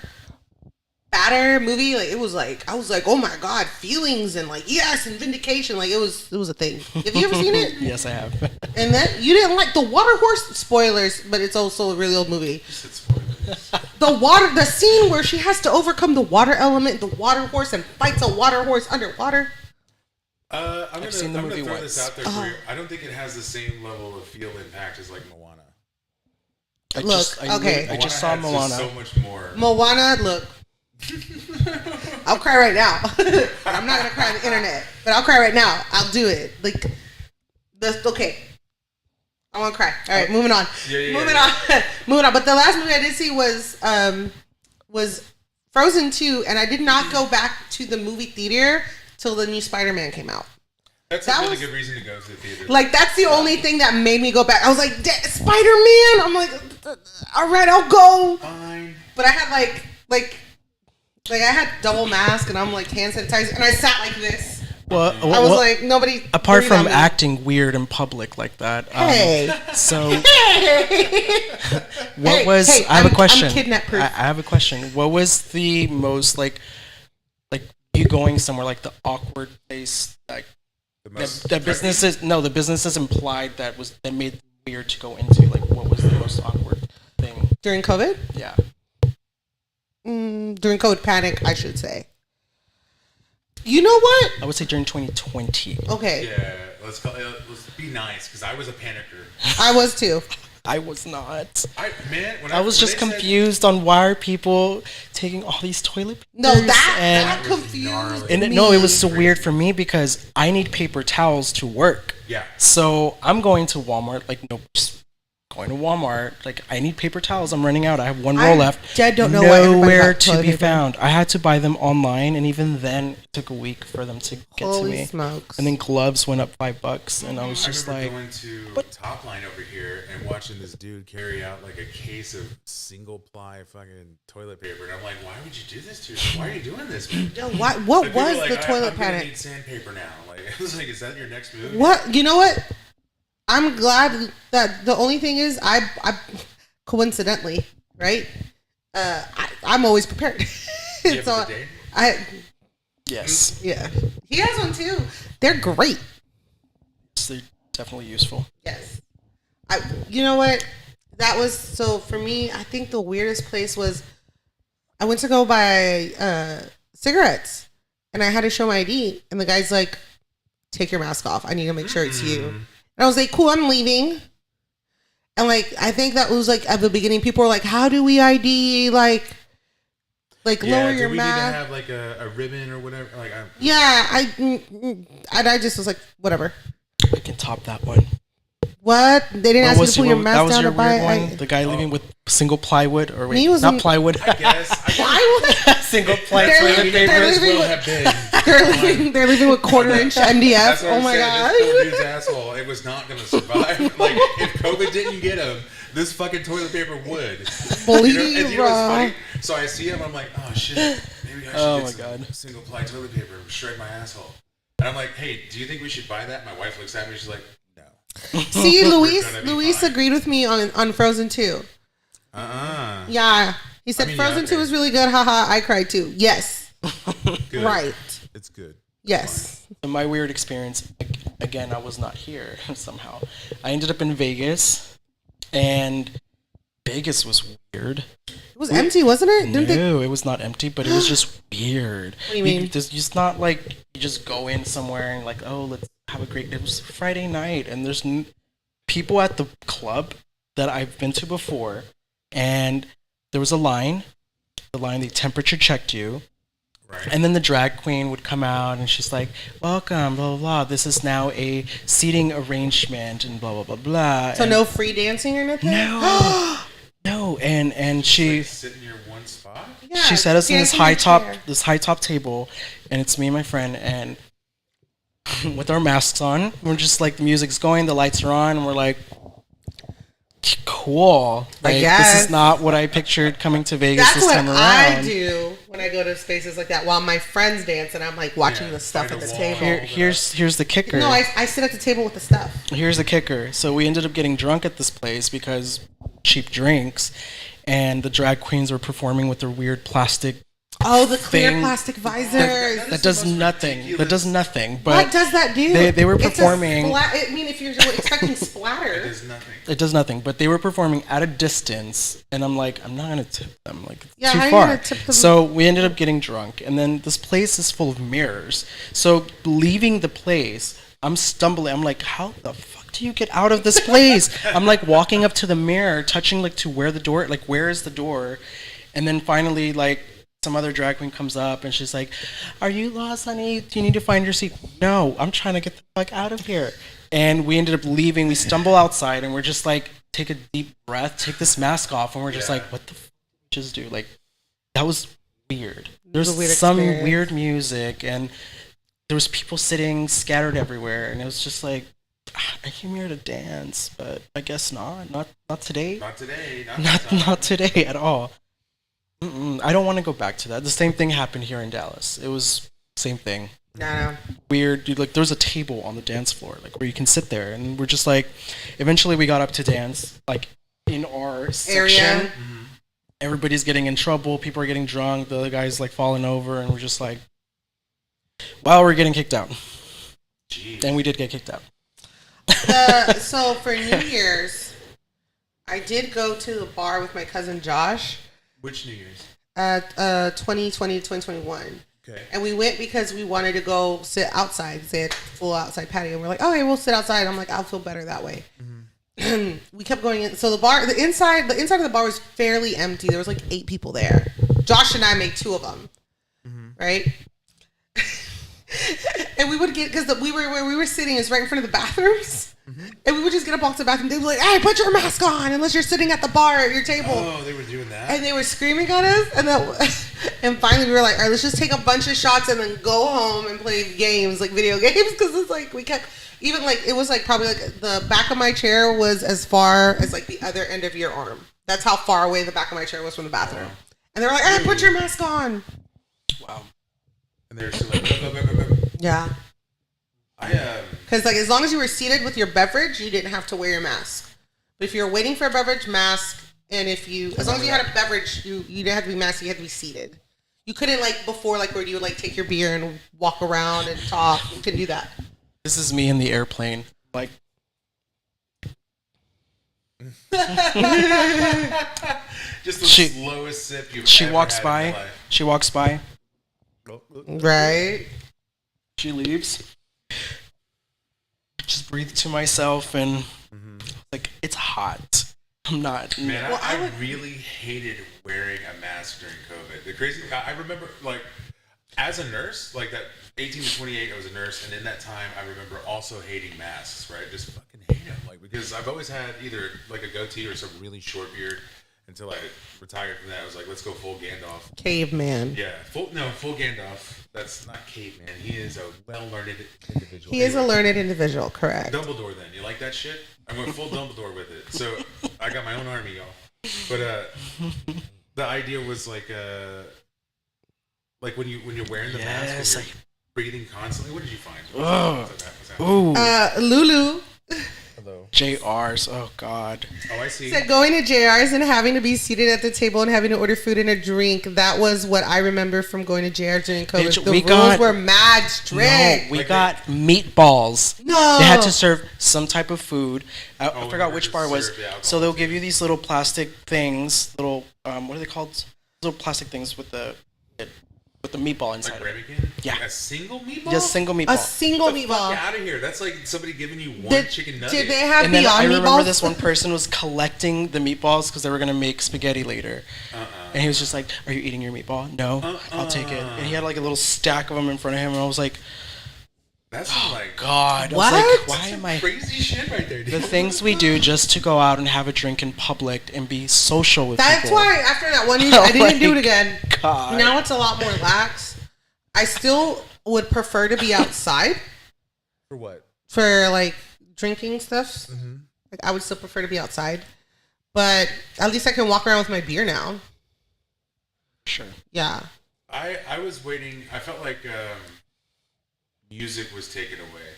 [SPEAKER 2] badder movie. Like, it was like, I was like, oh my God, feelings and like, yes, and vindication. Like, it was a thing. Have you ever seen it?
[SPEAKER 3] Yes, I have.
[SPEAKER 2] And then you didn't like the water horse spoilers, but it's also a really old movie. The scene where she has to overcome the water element, the water horse, and fights a water horse underwater.
[SPEAKER 1] I've
[SPEAKER 3] seen the movie
[SPEAKER 1] throw
[SPEAKER 3] once.
[SPEAKER 1] this out there for you. I don't think it has the same level of feel impact as like Moana.
[SPEAKER 3] I
[SPEAKER 2] okay.
[SPEAKER 3] just saw
[SPEAKER 1] has just
[SPEAKER 3] Moana.
[SPEAKER 1] so much more.
[SPEAKER 2] Moana, look. I'll cry right now. I'm not gonna cry on the internet, but I'll cry right now. I'll do it. Like, okay. I want to cry. All right, moving on. Moving on. But the last movie I did see was Frozen 2, and I did not go back to the movie theater till the new Spider-Man came out.
[SPEAKER 1] That's a really good reason to go to the theater.
[SPEAKER 2] Like, that's the only thing that made me go back. I was like, Spider-Man. I'm like, all right, I'll go.
[SPEAKER 1] Fine.
[SPEAKER 2] But I had like I had double mask, and I'm like hand sanitizer, and I sat like this.
[SPEAKER 3] Well,
[SPEAKER 2] I was like, nobody.
[SPEAKER 3] Apart from
[SPEAKER 2] breathe on me.
[SPEAKER 3] acting weird in public like that.
[SPEAKER 2] Hey.
[SPEAKER 3] So,
[SPEAKER 2] Hey,
[SPEAKER 3] was?
[SPEAKER 2] hey,
[SPEAKER 3] I have a question.
[SPEAKER 2] I'm kidnap proof.
[SPEAKER 3] I have a question. What was the most like you going somewhere like the awkward place like that businesses? No, the businesses implied that made it weird to go into. Like, what was the most awkward thing?
[SPEAKER 2] During COVID?
[SPEAKER 3] Yeah.
[SPEAKER 2] During COVID panic, I should say. You know what?
[SPEAKER 3] I would say during 2020.
[SPEAKER 2] Okay.
[SPEAKER 1] Yeah, let's be nice, because I was a panicker.
[SPEAKER 2] I was too.
[SPEAKER 3] I was not.
[SPEAKER 1] When
[SPEAKER 3] I was just confused on why are people taking all these toilet papers.
[SPEAKER 2] No, that
[SPEAKER 1] That was
[SPEAKER 2] confused
[SPEAKER 1] gnarly.
[SPEAKER 3] And
[SPEAKER 2] me.
[SPEAKER 3] no, it was so weird for me because I need paper towels to work.
[SPEAKER 1] Yeah.
[SPEAKER 3] So I'm going to Walmart, just going to Walmart. Like, I need paper towels. I'm running out. I have one roll left.
[SPEAKER 2] I don't know why everybody
[SPEAKER 3] Nowhere
[SPEAKER 2] got
[SPEAKER 3] to
[SPEAKER 2] toilet
[SPEAKER 3] be
[SPEAKER 2] paper.
[SPEAKER 3] found. I had to buy them online, and even then, it took a week for them to get
[SPEAKER 2] Holy
[SPEAKER 3] to me.
[SPEAKER 2] smokes.
[SPEAKER 3] And then gloves went up $5, and I was just
[SPEAKER 1] I
[SPEAKER 3] like,
[SPEAKER 1] remember going to Top Line over here and watching this dude carry out like a case of single ply fucking toilet paper, and I'm like, why would you do this to yourself? Why are you doing this, man?
[SPEAKER 2] Yo, what
[SPEAKER 1] Like, people
[SPEAKER 2] was
[SPEAKER 1] were like,
[SPEAKER 2] the toilet
[SPEAKER 1] I'm gonna
[SPEAKER 2] panic?
[SPEAKER 1] need sandpaper now. Like, I was like, is that your next move?
[SPEAKER 2] What? You know what? I'm glad that the only thing is I coincidentally, right? I'm always prepared.
[SPEAKER 1] You have
[SPEAKER 2] So
[SPEAKER 1] a date?
[SPEAKER 3] yes,
[SPEAKER 2] yeah. He has one too. They're great.
[SPEAKER 3] they're definitely useful.
[SPEAKER 2] Yes. You know what? That was so for me. I think the weirdest place was I went to go buy cigarettes, and I had to show my ID, and the guy's like, "Take your mask off. I need to make sure it's you." And I was like, "Cool, I'm leaving." And like, I think that was like at the beginning, people were like, "How do we ID like lower your
[SPEAKER 1] do we
[SPEAKER 2] mask?"
[SPEAKER 1] need to have like a ribbon or whatever? Like,
[SPEAKER 2] Yeah, I just was like, whatever.
[SPEAKER 3] I can top that one.
[SPEAKER 2] What? They didn't ask you to pull your
[SPEAKER 3] that
[SPEAKER 2] mask
[SPEAKER 3] was
[SPEAKER 2] down
[SPEAKER 3] your
[SPEAKER 2] to buy
[SPEAKER 3] weird one? The guy living with single plywood, or
[SPEAKER 2] Me was
[SPEAKER 3] not
[SPEAKER 2] in-
[SPEAKER 3] plywood.
[SPEAKER 1] I guess.
[SPEAKER 2] Why would
[SPEAKER 3] single ply
[SPEAKER 2] They're
[SPEAKER 3] toilet
[SPEAKER 2] leaving-
[SPEAKER 3] paper.
[SPEAKER 2] they're
[SPEAKER 1] This
[SPEAKER 2] leaving
[SPEAKER 1] will
[SPEAKER 2] with-
[SPEAKER 1] have been.
[SPEAKER 2] they're leaving with quarter-inch MDF?
[SPEAKER 1] That's what
[SPEAKER 2] Oh
[SPEAKER 1] I'm
[SPEAKER 2] my
[SPEAKER 1] saying.
[SPEAKER 2] god!
[SPEAKER 1] This poor dude's asshole. It was not going to survive. Like, if COVID didn't get him, this fucking toilet paper would.
[SPEAKER 2] Believe
[SPEAKER 1] and you know what's
[SPEAKER 2] bro.
[SPEAKER 1] funny? So I see him. I'm like, oh shit. Maybe I should
[SPEAKER 3] Oh
[SPEAKER 1] get
[SPEAKER 3] my
[SPEAKER 1] some
[SPEAKER 3] God.
[SPEAKER 1] single ply toilet paper and shred my asshole. And I'm like, hey, do you think we should buy that? My wife looks at me. She's like, no.
[SPEAKER 2] See,
[SPEAKER 1] gonna
[SPEAKER 2] Luis
[SPEAKER 1] be fine.
[SPEAKER 2] agreed with me on Frozen 2. Yeah, he said
[SPEAKER 1] I mean,
[SPEAKER 2] Frozen
[SPEAKER 1] yeah,
[SPEAKER 2] 2
[SPEAKER 1] okay.
[SPEAKER 2] was really good. Haha, I cried too. Yes,
[SPEAKER 1] Good.
[SPEAKER 2] right.
[SPEAKER 1] It's good.
[SPEAKER 2] Yes.
[SPEAKER 3] So my weird experience, again, I was not here somehow. I ended up in Vegas, and Vegas was weird.
[SPEAKER 2] It was empty, wasn't it?
[SPEAKER 3] No, it was not empty, but it was just weird.
[SPEAKER 2] What do you mean?
[SPEAKER 3] There's just not like you just go in somewhere and like, oh, let's have a great. It was Friday night, and there's people at the club that I've been to before, and there was a line. The line, they temperature checked you. Right. And then the drag queen would come out and she's like, welcome, blah, blah, blah. This is now a seating arrangement and blah, blah, blah, blah.
[SPEAKER 2] So no free dancing or nothing?
[SPEAKER 3] No. No. And she...
[SPEAKER 1] Like sit in your one spot?
[SPEAKER 2] Yeah,
[SPEAKER 3] she set us in this high top table, and it's me and my friend, and with our masks on, we're just like, the music's going, the lights are on, and we're like, cool. Like, this is not what I pictured coming to Vegas this time around.
[SPEAKER 2] That's what I do when I go to spaces like that. While my friends dance and I'm like watching the stuff at the table.
[SPEAKER 3] Here's the kicker.
[SPEAKER 2] No, I sit at the table with the stuff.
[SPEAKER 3] Here's the kicker. So we ended up getting drunk at this place because cheap drinks, and the drag queens were performing with their weird plastic.
[SPEAKER 2] Oh, the clear plastic visors.
[SPEAKER 3] That does nothing. Ridiculous. That does nothing. But
[SPEAKER 2] what does that do?
[SPEAKER 3] They were performing.
[SPEAKER 2] I mean, if you're expecting splatter,
[SPEAKER 1] it does nothing.
[SPEAKER 3] It does nothing. But they were performing at a distance, and I'm like, I'm not gonna tip them. Like, it's
[SPEAKER 2] how
[SPEAKER 3] too
[SPEAKER 2] you
[SPEAKER 3] far.
[SPEAKER 2] gonna tip them?
[SPEAKER 3] So we ended up getting drunk, and then this place is full of mirrors. So leaving the place, I'm stumbling. I'm like, how the fuck do you get out of this place? I'm like walking up to the mirror, touching like to where the door, like where is the door, and then finally like. Some other drag queen comes up and she's like, are you lost, honey? Do you need to find your seat? No, I'm trying to get the fuck out of here. And we ended up leaving. We stumble outside and we're just like, take a deep breath, take this mask off. And we're just like, what the fuck did we just do? Like, that was weird. There's some weird music and there was people sitting scattered everywhere. And it was just like, I came here to dance, but I guess not. Not today.
[SPEAKER 1] Not today.
[SPEAKER 3] Not today at all. I don't want to go back to that. The same thing happened here in Dallas. It was same thing.
[SPEAKER 2] Yeah.
[SPEAKER 3] Weird, dude. Like, there's a table on the dance floor, like where you can sit there, and we're just like. Eventually, we got up to dance, like in our section.
[SPEAKER 2] Area.
[SPEAKER 3] Mm-hmm. Everybody's getting in trouble. People are getting drunk. The other guy's like falling over, and we're just like, well, we're getting kicked out. Jeez. And we did get kicked out.
[SPEAKER 2] So for New Year's, I did go to the bar with my cousin Josh.
[SPEAKER 1] Which New Year's?
[SPEAKER 2] 2020, 2021.
[SPEAKER 1] Okay.
[SPEAKER 2] And we went because we wanted to go sit outside. They had full outside patio. And we're like, oh, okay, we'll sit outside. I'm like, I'll feel better that way. Mm-hmm. We kept going in. So the inside of the bar was fairly empty. There was like 8 people there. Josh and I made 2 of them. Mm-hmm. Right? And we would get, because where we were sitting is right in front of the bathrooms. Mm-hmm. And we would just get up off the bathroom. They'd be like, hey, put your mask on unless you're sitting at the bar at your table.
[SPEAKER 1] Oh, they were doing that?
[SPEAKER 2] And they were screaming at us. And finally we were like, all right, let's just take a bunch of shots and then go home and play games, like video games. Because it's like, we kept, even like, it was like probably like the back of my chair was as far as like the other end of your arm. That's how far away the back of my chair was from the bathroom. Wow. And they were like, hey, put your mask on.
[SPEAKER 1] Wow. And they were still like,
[SPEAKER 2] yeah. Because like as long as you were seated with your beverage, you didn't have to wear your mask. But if you're waiting for a beverage, mask, and as long as you had a beverage, you didn't have to be masked. You had to be seated. You couldn't like before, like where you would like take your beer and walk around and talk. You couldn't do that.
[SPEAKER 3] This is me in the airplane, like.
[SPEAKER 1] Just the slowest sip you've
[SPEAKER 3] She
[SPEAKER 1] ever
[SPEAKER 3] walks
[SPEAKER 1] had
[SPEAKER 3] by.
[SPEAKER 1] in your life.
[SPEAKER 3] She walks by.
[SPEAKER 2] Right.
[SPEAKER 3] She leaves. Just breathe to myself and like, it's hot. I'm not.
[SPEAKER 1] Man, well, I really hated wearing a mask during COVID. The crazy, I remember like as a nurse, like that 18 to 28, I was a nurse, and in that time, I remember also hating masks. Right, just fucking hate them. Like because I've always had either like a goatee or some really short beard. Until I retired from that, I was like, let's go full Gandalf.
[SPEAKER 2] Caveman.
[SPEAKER 1] Yeah, full Gandalf. That's not caveman. He is a well-learned individual.
[SPEAKER 2] He is a learned individual, correct.
[SPEAKER 1] Dumbledore, then. You like that shit? I went full Dumbledore with it. So I got my own army, y'all. But the idea was like when you're wearing the mask and you're breathing constantly. What did you find?
[SPEAKER 3] Ooh.
[SPEAKER 2] Lulu.
[SPEAKER 1] Hello.
[SPEAKER 3] JR's. Oh God.
[SPEAKER 1] Oh, I see.
[SPEAKER 2] So going to JR's and having to be seated at the table and having to order food and a drink. That was what I remember from going to JR's during COVID.
[SPEAKER 3] Bitch,
[SPEAKER 2] The rules were mad strict.
[SPEAKER 3] No, we got meatballs.
[SPEAKER 2] No.
[SPEAKER 3] They had to serve some type of food. I
[SPEAKER 1] Oh,
[SPEAKER 3] forgot which bar it was.
[SPEAKER 1] serve the alcohol
[SPEAKER 3] So they'll
[SPEAKER 1] too.
[SPEAKER 3] give you these little plastic things, little what are they called? Little plastic things with the meatball inside.
[SPEAKER 1] Like ramekin?
[SPEAKER 3] Yeah.
[SPEAKER 1] Like a single meatball?
[SPEAKER 3] Just single meatball.
[SPEAKER 2] A single
[SPEAKER 1] Get the fuck
[SPEAKER 2] meatball.
[SPEAKER 1] out of here. That's like somebody giving you one
[SPEAKER 2] Did,
[SPEAKER 1] chicken nugget.
[SPEAKER 2] did they have
[SPEAKER 3] And then I
[SPEAKER 2] Beyond
[SPEAKER 3] remember
[SPEAKER 2] meatballs?
[SPEAKER 3] this one person was collecting the meatballs because they were gonna make spaghetti later, and he was just like, "Are you eating your meatball? No, I'll take it." And he had like a little stack of them in front of him, and I was like,
[SPEAKER 1] That's like
[SPEAKER 3] "God,
[SPEAKER 2] What?
[SPEAKER 3] I was like,
[SPEAKER 1] that's
[SPEAKER 3] why
[SPEAKER 1] some
[SPEAKER 3] am I?"
[SPEAKER 1] crazy shit right there, dude.
[SPEAKER 3] The things we do just to go out and have a drink in public and be social with
[SPEAKER 2] That's
[SPEAKER 3] people.
[SPEAKER 2] why after that one year, I didn't do it again.
[SPEAKER 3] God.
[SPEAKER 2] Now it's a lot more lax. I still would prefer to be outside
[SPEAKER 1] For what?
[SPEAKER 2] for like drinking stuff.
[SPEAKER 1] Mm-hmm.
[SPEAKER 2] Like I would still prefer to be outside, but at least I can walk around with my beer now.
[SPEAKER 3] Sure.
[SPEAKER 2] Yeah.
[SPEAKER 1] I was waiting. I felt like music was taken away.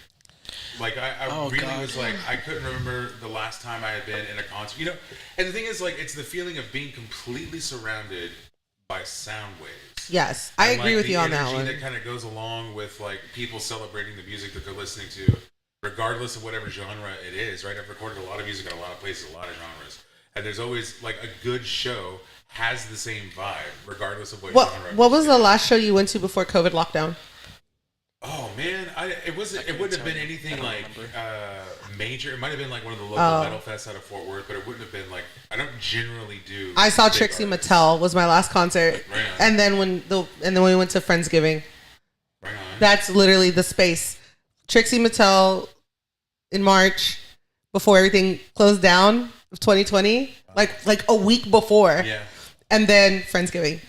[SPEAKER 1] Like I
[SPEAKER 3] Oh,
[SPEAKER 1] really
[SPEAKER 3] God.
[SPEAKER 1] was like I couldn't remember the last time I had been in a concert. You know, and the thing is like it's the feeling of being completely surrounded by sound waves.
[SPEAKER 2] Yes, I
[SPEAKER 1] And,
[SPEAKER 2] agree
[SPEAKER 1] like,
[SPEAKER 2] with
[SPEAKER 1] the
[SPEAKER 2] you on that
[SPEAKER 1] energy
[SPEAKER 2] one.
[SPEAKER 1] that kind of goes along with like people celebrating the music that they're listening to, regardless of whatever genre it is. Right? I've recorded a lot of music in a lot of places, a lot of genres, and there's always like a good show has the same vibe, regardless of what genre.
[SPEAKER 2] What was the last show you went to before COVID lockdown?
[SPEAKER 1] Oh man, it wouldn't have been anything like major. It might have been like one of the local
[SPEAKER 2] Oh.
[SPEAKER 1] metal fests out of Fort Worth, but it wouldn't have been like I don't generally do.
[SPEAKER 2] I saw
[SPEAKER 1] big
[SPEAKER 2] Trixie
[SPEAKER 1] artists.
[SPEAKER 2] Mattel was my last concert,
[SPEAKER 1] Right on.
[SPEAKER 2] and then when we went to Friendsgiving,
[SPEAKER 1] Right on.
[SPEAKER 2] that's literally the space. Trixie Mattel in March before everything closed down of 2020, like a week before,
[SPEAKER 1] Yeah,
[SPEAKER 2] and then Friendsgiving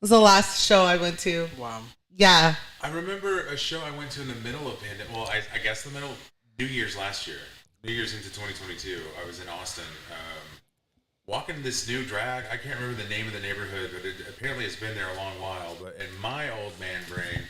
[SPEAKER 2] was the last show I went to.
[SPEAKER 3] Wow.
[SPEAKER 2] Yeah,
[SPEAKER 1] I remember a show I went to in the middle of pandemic. Well, I guess the middle New Year's last year, New Year's into 2022. I was in Austin, walking this new drag. I can't remember the name of the neighborhood, but it apparently has been there a long while. But in my old man brain,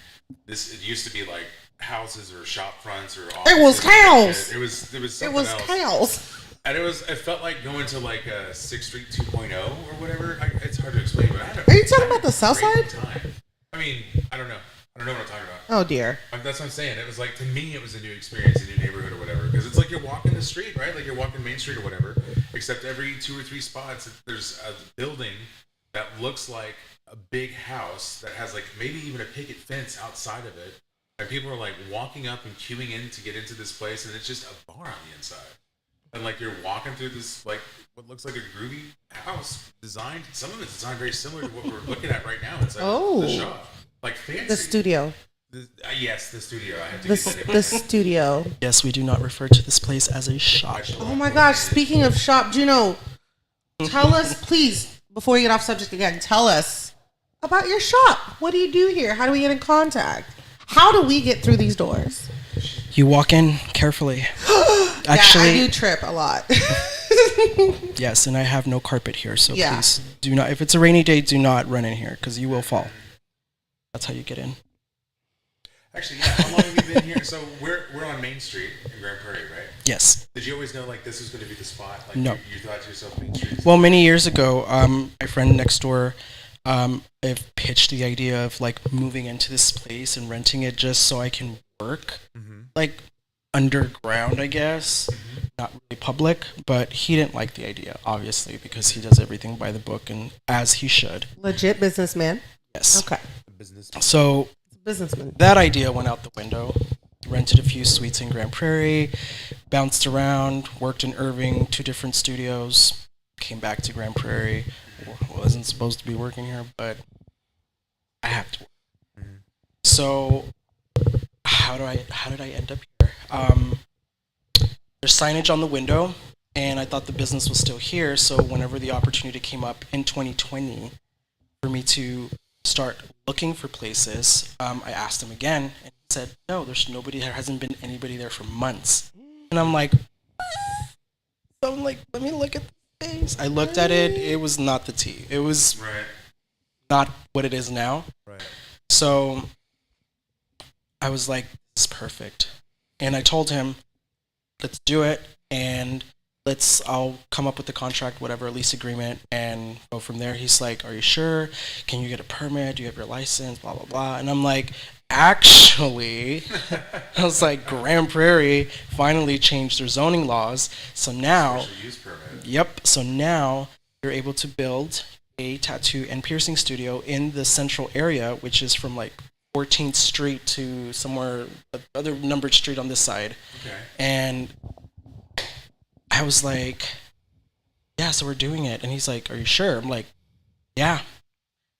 [SPEAKER 1] it used to be like houses or shop fronts or offices.
[SPEAKER 2] It was cows.
[SPEAKER 1] It was
[SPEAKER 2] it
[SPEAKER 1] something
[SPEAKER 2] was
[SPEAKER 1] else.
[SPEAKER 2] chaos.
[SPEAKER 1] And it felt like going to like a 6th Street 2.0 or whatever. It's hard to explain, but I had
[SPEAKER 2] Are you talking
[SPEAKER 1] I had
[SPEAKER 2] about the
[SPEAKER 1] a
[SPEAKER 2] South
[SPEAKER 1] great
[SPEAKER 2] Side?
[SPEAKER 1] time. I mean, I don't know. I don't know what I'm talking about.
[SPEAKER 2] Oh dear.
[SPEAKER 1] That's what I'm saying. It was like, to me, it was a new experience, a new neighborhood or whatever. Because it's like you're walking the street, right? Like you're walking Main Street or whatever. Except every 2 or 3 spots, there's a building that looks like a big house that has like maybe even a picket fence outside of it. And people are like walking up and queuing in to get into this place. And it's just a bar on the inside. And like you're walking through this, like what looks like a groovy house designed. Some of it's designed very similar to what we're looking at right now inside the shop. Like fancy.
[SPEAKER 2] The studio.
[SPEAKER 1] Yes, the studio. I had to
[SPEAKER 2] The,
[SPEAKER 1] get that
[SPEAKER 2] the studio.
[SPEAKER 3] Yes, we do not refer to this place as a shop.
[SPEAKER 2] Oh my gosh, speaking of shop, Juno, tell us, please, before we get off subject again, tell us about your shop. What do you do here? How do we get in contact? How do we get through these doors?
[SPEAKER 3] You walk in carefully.
[SPEAKER 2] Yeah, I
[SPEAKER 3] Actually,
[SPEAKER 2] do trip a lot.
[SPEAKER 3] yes, and I have no carpet here, so
[SPEAKER 2] Yeah.
[SPEAKER 3] please do not. If it's a rainy day, do not run in here because you will fall. That's how you get in.
[SPEAKER 1] Actually, yeah. How long have you been here? So we're on Main Street in Grand Prairie, right?
[SPEAKER 3] Yes.
[SPEAKER 1] Did you always know like this was going to be the spot? Like
[SPEAKER 3] No.
[SPEAKER 1] You thought to yourself, Main Street.
[SPEAKER 3] Well, many years ago, my friend next door, I've pitched the idea of like moving into this place and renting it just so I can work, like underground, I guess, not really public. But he didn't like the idea, obviously, because he does everything by the book and as he should.
[SPEAKER 2] Legit businessman.
[SPEAKER 3] Yes.
[SPEAKER 2] Okay.
[SPEAKER 1] business.
[SPEAKER 3] So
[SPEAKER 2] Businessman.
[SPEAKER 3] that idea went out the window. Rented a few suites in Grand Prairie, bounced around, worked in Irving, 2 different studios, came back to Grand Prairie. Wasn't supposed to be working here, but I have to work. So how did I end up here? There's signage on the window, and I thought the business was still here. So whenever the opportunity came up in 2020 for me to start looking for places, I asked him again, and he said, "No, there's nobody. There hasn't been anybody there for months." And I'm like, let me look at the space. I looked at it. It was not the tea. It was
[SPEAKER 1] Right.
[SPEAKER 3] not what it is now.
[SPEAKER 1] Right.
[SPEAKER 3] So I was like, "It's perfect," and I told him, let's do it, and I'll come up with the contract, whatever, lease agreement, and go from there. He's like, are you sure? Can you get a permit? Do you have your license? Blah, blah, blah. And I'm like, actually, I was like, Grand Prairie finally changed their zoning laws. So now,
[SPEAKER 1] Special use permit.
[SPEAKER 3] yep, so now you're able to build a tattoo and piercing studio in the central area, which is from like 14th Street to somewhere, other numbered street on this side.
[SPEAKER 1] Okay.
[SPEAKER 3] And I was like, yeah, so we're doing it. And he's like, are you sure? I'm like, yeah.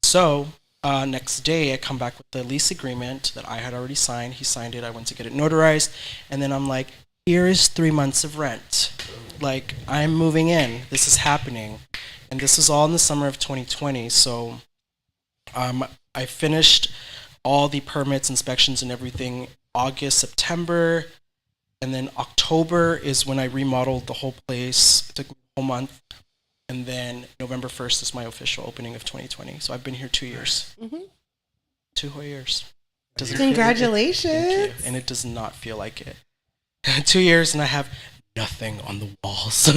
[SPEAKER 3] So next day I come back with the lease agreement that I had already signed. He signed it. I went to get it notarized. And then I'm like, here is 3 months of rent. Like, I'm moving in. This is happening. And this is all in the summer of 2020. So I finished all the permits, inspections, and everything August, September. And then October is when I remodeled the whole place. It took me a whole month. And then November 1st is my official opening of 2020. So I've been here 2 years.
[SPEAKER 2] Mm-hmm.
[SPEAKER 3] 2 whole years.
[SPEAKER 2] Congratulations.
[SPEAKER 3] Thank you. And it does not feel like it. 2 years and I have nothing on the walls.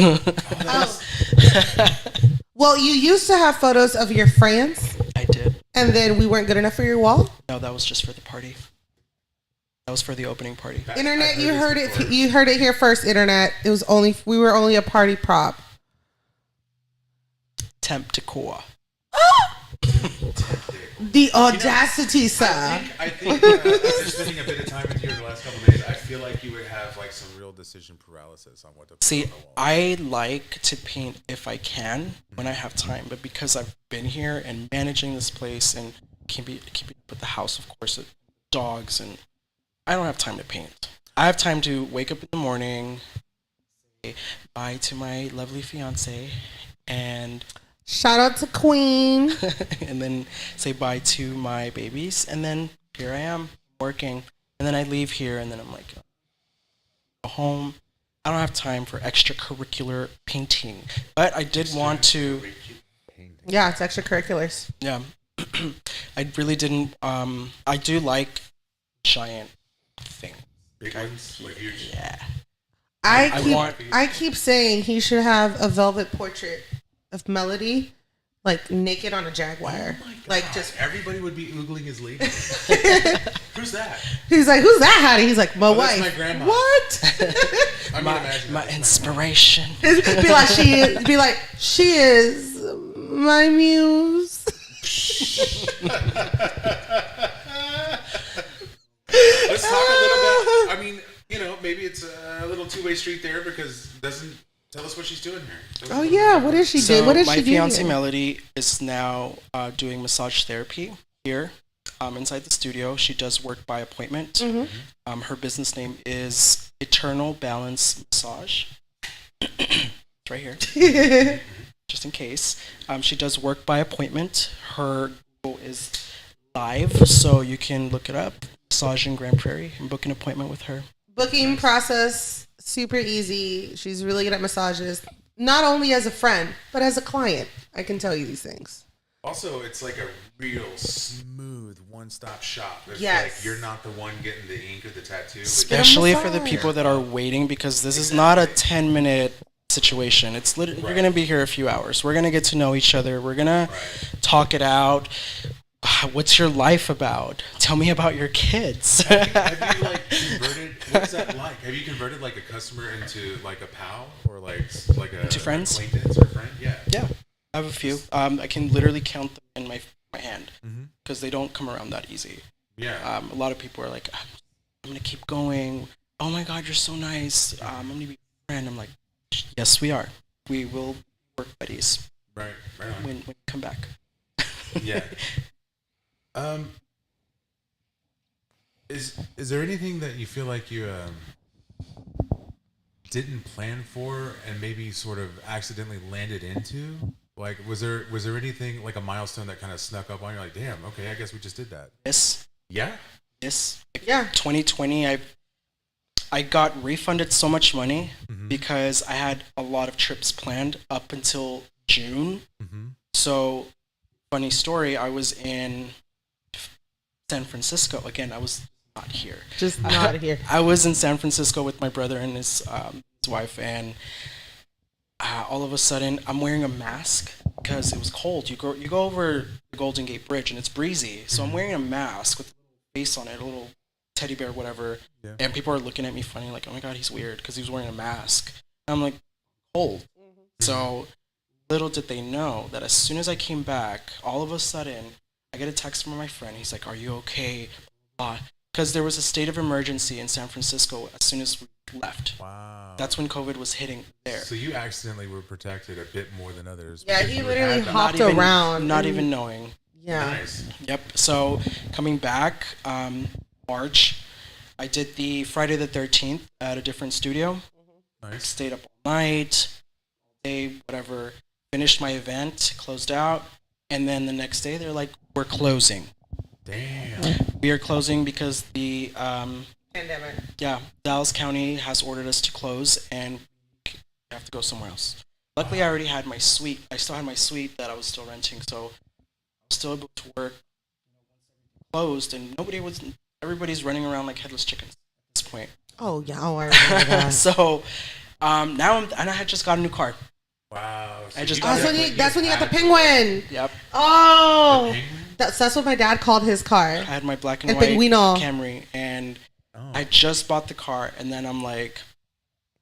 [SPEAKER 2] Well, you used to have photos of your friends,
[SPEAKER 3] I did.
[SPEAKER 2] and then we weren't good enough for your wall.
[SPEAKER 3] No, that was just for the party. That was for the opening party.
[SPEAKER 2] Internet, you heard it. You heard it here first. Internet. It was only we were only a party prop.
[SPEAKER 3] Temp decor.
[SPEAKER 2] The audacity, sir.
[SPEAKER 1] I think after spending a bit of time with you in the last couple of days, I feel like you would have like some real decision paralysis on what to put
[SPEAKER 3] See,
[SPEAKER 1] on the wall.
[SPEAKER 3] I like to paint if I can when I have time, but because I've been here and managing this place and keeping up with the house, of course, dogs, and I don't have time to paint. I have time to wake up in the morning, say bye to my lovely fiance, and
[SPEAKER 2] Shout out to Queen.
[SPEAKER 3] and then say bye to my babies, and then here I am working, and then I leave here, and then I'm like, go home. I don't have time for extracurricular painting, but I did want to.
[SPEAKER 2] Yeah, it's extracurriculars.
[SPEAKER 3] Yeah, I really didn't. I do like giant things.
[SPEAKER 1] Big ones, like huge.
[SPEAKER 3] Yeah.
[SPEAKER 2] I keep saying he should have a velvet portrait of Melody, like naked on a jaguar.
[SPEAKER 1] Oh my God.
[SPEAKER 2] Like just
[SPEAKER 1] Everybody would be oogling his lady. Who's that?
[SPEAKER 2] he's like, who's that, Hattie? He's like, my wife.
[SPEAKER 1] That's my grandma.
[SPEAKER 2] What?
[SPEAKER 1] I mean, imagine
[SPEAKER 3] My
[SPEAKER 1] that.
[SPEAKER 3] inspiration.
[SPEAKER 2] Be like, she is my muse.
[SPEAKER 1] Let's talk a little bit. I mean, you know, maybe it's a little two-way street there because it doesn't tell us what she's doing here.
[SPEAKER 2] Oh yeah, what is she doing?
[SPEAKER 3] So
[SPEAKER 2] What is
[SPEAKER 3] my
[SPEAKER 2] she doing?
[SPEAKER 3] fiance Melody is now doing massage therapy here inside the studio. She does work by appointment.
[SPEAKER 2] Mm-hmm.
[SPEAKER 3] Her business name is Eternal Balance Massage. It's right here, just in case. She does work by appointment. Her Google is live, so you can look it up. Massage in Grand Prairie and book an appointment with her.
[SPEAKER 2] Booking process super easy. She's really good at massages. Not only as a friend, but as a client. I can tell you these things.
[SPEAKER 1] Also, it's like a real smooth one-stop shop. It's
[SPEAKER 2] Yes.
[SPEAKER 1] like you're not the one getting the ink or the tattoo. But
[SPEAKER 3] Especially for the
[SPEAKER 2] massage.
[SPEAKER 3] people that are waiting, because this is not a 10-minute situation. It's literally you're gonna be here a few hours. We're gonna get to know each other. We're gonna talk it out. What's your life about? Tell me about your kids.
[SPEAKER 1] have you like converted? What's that like? Have you converted like a customer into like a pal or like a
[SPEAKER 3] Into friends?
[SPEAKER 1] acquaintance or friend? Yeah.
[SPEAKER 3] Yeah, I have a few. I can literally count them in my hand
[SPEAKER 1] Mm-hmm.
[SPEAKER 3] because they don't come around that easy.
[SPEAKER 1] Yeah.
[SPEAKER 3] A lot of people are like, I'm gonna keep going. Oh my God, you're so nice. I'm gonna be your friend. I'm like, yes, we are. We will work buddies
[SPEAKER 1] Right. Right on.
[SPEAKER 3] when you come back.
[SPEAKER 1] Yeah. Is there anything that you feel like you didn't plan for and maybe sort of accidentally landed into? Like, was there anything like a milestone that kind of snuck up on you? Like, damn, okay, I guess we just did that.
[SPEAKER 3] Yes.
[SPEAKER 1] Yeah.
[SPEAKER 3] Yes.
[SPEAKER 2] Yeah.
[SPEAKER 3] 2020, I got refunded so much money
[SPEAKER 1] Mm-hmm.
[SPEAKER 3] because I had a lot of trips planned up until June.
[SPEAKER 1] Mm-hmm.
[SPEAKER 3] So, funny story, I was in San Francisco. Again, I was not here.
[SPEAKER 2] Just not here.
[SPEAKER 3] I was in San Francisco with my brother and his wife, and all of a sudden I'm wearing a mask because it was cold. You go over the Golden Gate Bridge and it's breezy, so I'm wearing a mask with a face on it, a little teddy bear, whatever. Yeah. And people are looking at me funny, like, "Oh my God, he's weird," because he was wearing a mask. And I'm like, cold. So little did they know that as soon as I came back, all of a sudden I get a text from my friend. He's like, "Are you okay?" Because there was a state of emergency in San Francisco as soon as we left.
[SPEAKER 1] Wow.
[SPEAKER 3] That's when COVID was hitting there.
[SPEAKER 1] So you accidentally were protected a bit more than others.
[SPEAKER 2] Yeah, he literally hopped
[SPEAKER 3] not
[SPEAKER 2] around.
[SPEAKER 3] Not even knowing.
[SPEAKER 2] Yeah.
[SPEAKER 1] Nice.
[SPEAKER 3] Yep. So coming back, March, I did the Friday the 13th at a different studio.
[SPEAKER 1] Nice.
[SPEAKER 3] Stayed up all night, all day, whatever. Finished my event, closed out, and then the next day they're like, "We're closing."
[SPEAKER 1] Damn.
[SPEAKER 3] We are closing because the
[SPEAKER 2] pandemic.
[SPEAKER 3] Yeah, Dallas County has ordered us to close, and we have to go somewhere else. Luckily, I already had my suite. I still had my suite that I was still renting, so I was still able to work. Closed, and everybody's running around like headless chickens at this point.
[SPEAKER 2] Oh yeah, I remember that.
[SPEAKER 3] So now I had just got a new car.
[SPEAKER 1] Wow. So
[SPEAKER 2] that's when you got the penguin.
[SPEAKER 3] Yep.
[SPEAKER 2] Oh, that's what my dad called his car.
[SPEAKER 3] I had my black and white
[SPEAKER 2] Pinguino.
[SPEAKER 3] Camry, and I just bought the car, and then I'm like,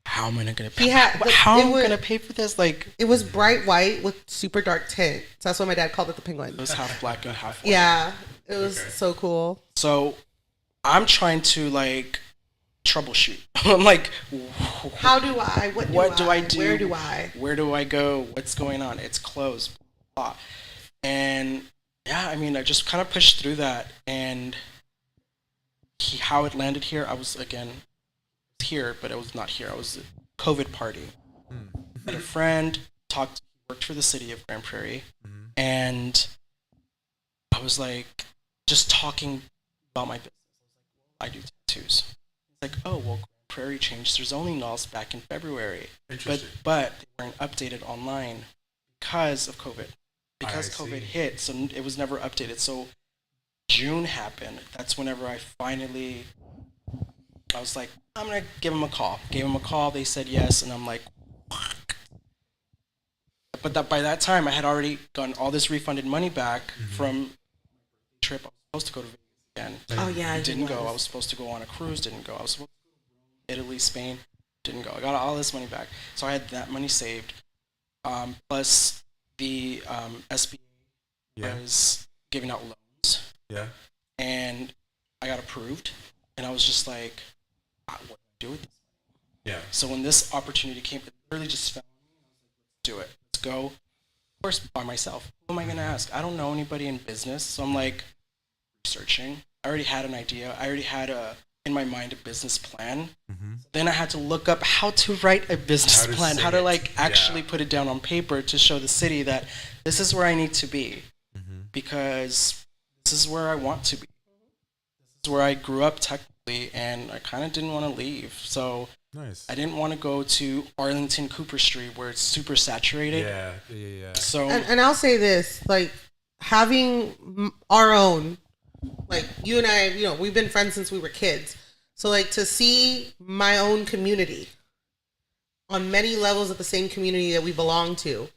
[SPEAKER 3] how am I gonna pay? How am I gonna pay for this? Like,
[SPEAKER 2] it was bright white with super dark tint. So that's why my dad called it the penguin.
[SPEAKER 3] It was half black and half white.
[SPEAKER 2] Yeah, it was so cool.
[SPEAKER 3] So I'm trying to like troubleshoot. I'm like,
[SPEAKER 2] how do I? What do I do? Where do I?
[SPEAKER 3] Where do I go? What's going on? It's closed. Blah. And yeah, I mean, I just kind of pushed through that, and how it landed here, I was here, but it was not here. I was at a COVID party. Met a friend, worked for the city of Grand Prairie, and I was like, just talking about my business. I do tattoos. It's like, oh, well, Grand Prairie changed their zoning laws back in February.
[SPEAKER 1] Interesting.
[SPEAKER 3] But they weren't updated online because of COVID. Because COVID hit, so it was never updated. So June happened. That's whenever I was like, I'm going to give them a call. Gave them a call. They said yes. And I'm like, fuck. But by that time, I had already gotten all this refunded money back from the trip. I was supposed to go to Vegas again.
[SPEAKER 2] Oh, yeah.
[SPEAKER 3] Didn't go. I was supposed to go on a cruise. Didn't go. I was supposed to go to Italy, Spain. Didn't go. I got all this money back. So I had that money saved. Plus the SBA was giving out loans.
[SPEAKER 1] Yeah.
[SPEAKER 3] And I got approved. And I was just like, what do I do with this?
[SPEAKER 1] Yeah.
[SPEAKER 3] So when this opportunity came, it really just found me. I was like, let's do it. Let's go. Of course, by myself. Who am I going to ask? I don't know anybody in business. So I'm like researching. I already had an idea. I already had in my mind a business plan. Then I had to look up how to write a business plan, how to like actually put it down on paper to show the city that this is where I need to be because this is where I want to be. This is where I grew up technically, and I kind of didn't want to leave. So I didn't want to go to Arlington, Cooper Street, where it's super saturated.
[SPEAKER 1] Yeah.
[SPEAKER 3] So
[SPEAKER 2] and I'll say this, like having our own, like you and I, we've been friends since we were kids. So like to see my own community on many levels of the same community that we belong to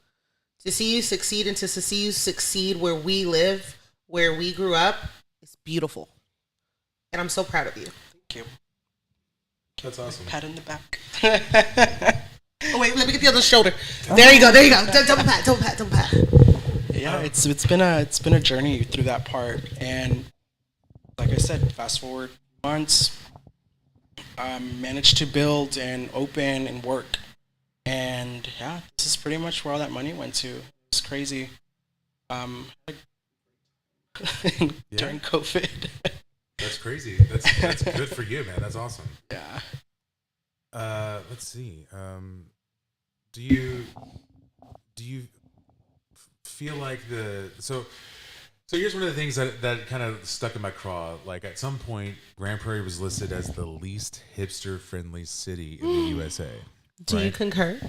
[SPEAKER 2] see you succeed and to see you succeed where we live, where we grew up, it's beautiful. And I'm so proud of you.
[SPEAKER 3] Thank you.
[SPEAKER 1] That's awesome.
[SPEAKER 3] Pat in the back.
[SPEAKER 2] Oh wait, let me get the other shoulder. There you go. Double pat.
[SPEAKER 3] Yeah, it's been a journey through that part, and like I said, fast forward months, managed to build and open and work, and yeah, this is pretty much where all that money went to. It's crazy. During COVID.
[SPEAKER 1] That's crazy. That's good for you, man. That's awesome.
[SPEAKER 3] Yeah.
[SPEAKER 1] Let's see. Do you feel like so here's one of the things that kind of stuck in my craw. Like at some point, Grand Prairie was listed as the least hipster friendly city in the USA.
[SPEAKER 2] Do you concur?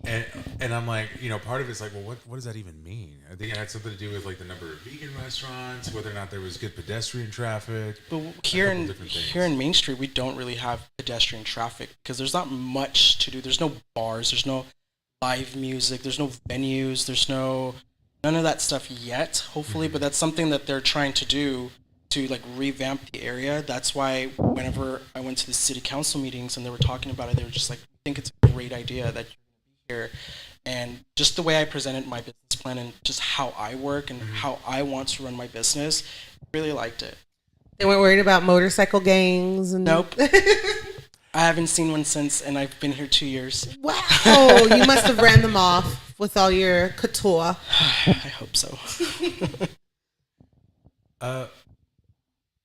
[SPEAKER 1] And I'm like, part of it's like, well, what does that even mean? I think it had something to do with like the number of vegan restaurants, whether or not there was good pedestrian traffic.
[SPEAKER 3] But here in Main Street, we don't really have pedestrian traffic because there's not much to do. There's no bars, there's no live music, there's no venues, there's none of that stuff yet, hopefully. But that's something that they're trying to do to like revamp the area. That's why whenever I went to the city council meetings and they were talking about it, they were just like, I think it's a great idea that here, and just the way I presented my business plan and just how I work and how I want to run my business, really liked it.
[SPEAKER 2] They weren't worried about motorcycle gangs and
[SPEAKER 3] nope. I haven't seen one since, and I've been here 2 years.
[SPEAKER 2] Wow, you must have ran them off with all your couture.
[SPEAKER 3] I hope so.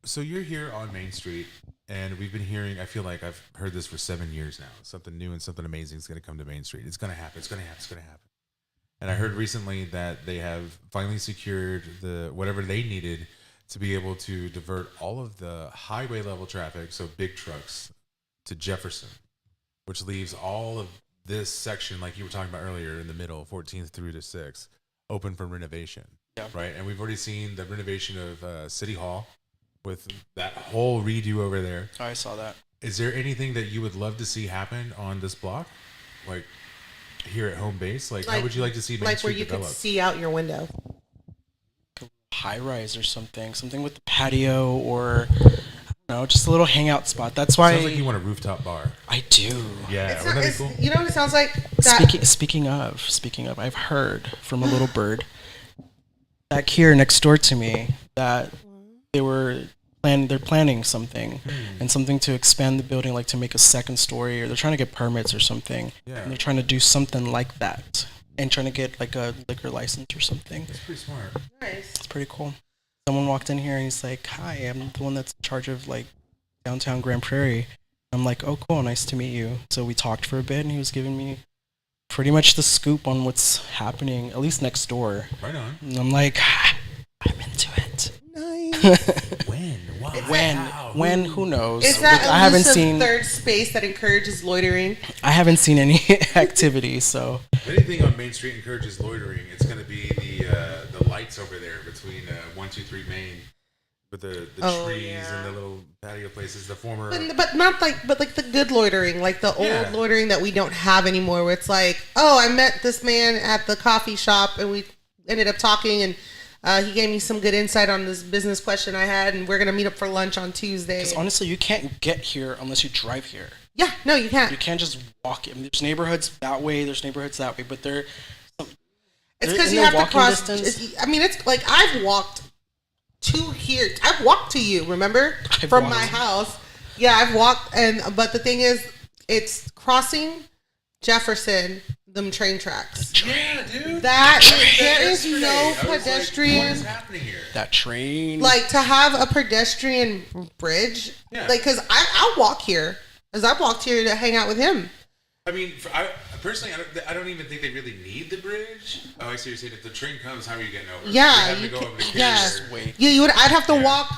[SPEAKER 1] So you're here on Main Street, and we've been hearing, I feel like I've heard this for 7 years now. Something new and something amazing is going to come to Main Street. It's going to happen. It's going to happen. It's going to happen. And I heard recently that they have finally secured whatever they needed to be able to divert all of the highway level traffic, so big trucks, to Jefferson, which leaves all of this section, like you were talking about earlier, in the middle, 14th through to 6th, open for renovation.
[SPEAKER 3] Yeah.
[SPEAKER 1] Right? And we've already seen the renovation of City Hall, with that whole redo over there.
[SPEAKER 3] Oh, I saw that.
[SPEAKER 1] Is there anything that you would love to see happen on this block? Like here at home base? Like how would you like to see Main Street
[SPEAKER 2] where you
[SPEAKER 1] develop?
[SPEAKER 2] could see out your window?
[SPEAKER 3] High rise or something with the patio or I don't know, just a little hangout spot. That's why
[SPEAKER 1] Sounds like you want a rooftop bar.
[SPEAKER 3] I do.
[SPEAKER 1] Yeah, wouldn't that be cool?
[SPEAKER 2] You know what it sounds like?
[SPEAKER 3] Speaking of, I've heard from a little bird back here next door to me that they're planning something and something to expand the building, like to make a second story, or they're trying to get permits or something.
[SPEAKER 1] Yeah.
[SPEAKER 3] And they're trying to do something like that and trying to get like a liquor license or something.
[SPEAKER 1] That's pretty smart.
[SPEAKER 2] Nice.
[SPEAKER 3] It's pretty cool. Someone walked in here and he's like, "Hi, I'm the one that's in charge of like downtown Grand Prairie." I'm like, "Oh, cool, nice to meet you." So we talked for a bit and he was giving me pretty much the scoop on what's happening, at least next door.
[SPEAKER 1] Right on.
[SPEAKER 3] And I'm like, I'm into it.
[SPEAKER 2] Nice.
[SPEAKER 1] When? Why?
[SPEAKER 3] When? Who knows?
[SPEAKER 2] Is that
[SPEAKER 3] I haven't
[SPEAKER 2] elusive
[SPEAKER 3] seen
[SPEAKER 2] third space that encourages loitering?
[SPEAKER 3] I haven't seen any activity, so
[SPEAKER 1] If anything on Main Street encourages loitering, it's going to be the lights over there between 123 Main with the trees and the little patio places. The former,
[SPEAKER 2] but like the good loitering, like the old loitering that we don't have anymore. Where it's like, oh, I met this man at the coffee shop and we ended up talking and. He gave me some good insight on this business question I had, and we're going to meet up for lunch on Tuesday.
[SPEAKER 3] Because honestly, you can't get here unless you drive here.
[SPEAKER 2] Yeah, no, you can't.
[SPEAKER 3] You can't just walk it. I mean, there's neighborhoods that way, there's neighborhoods that way, but it's
[SPEAKER 2] because you have to cross. I mean, it's like I've walked to here. I've walked to you, remember? From my house. Yeah, I've walked, but the thing is, it's crossing Jefferson, them train tracks.
[SPEAKER 1] yeah, dude.
[SPEAKER 2] There is no pedestrian.
[SPEAKER 1] Like, what is happening here?
[SPEAKER 3] That train.
[SPEAKER 2] Like to have a pedestrian bridge.
[SPEAKER 1] Yeah.
[SPEAKER 2] Like, cause I'll walk here, as I've walked here to hang out with him.
[SPEAKER 1] I mean, personally, I don't even think they really need the bridge. Oh, I see what you're saying. If the train comes, how are you getting over?
[SPEAKER 2] Yeah,
[SPEAKER 1] you have to go over the
[SPEAKER 3] Wait.
[SPEAKER 2] You would. I'd have to walk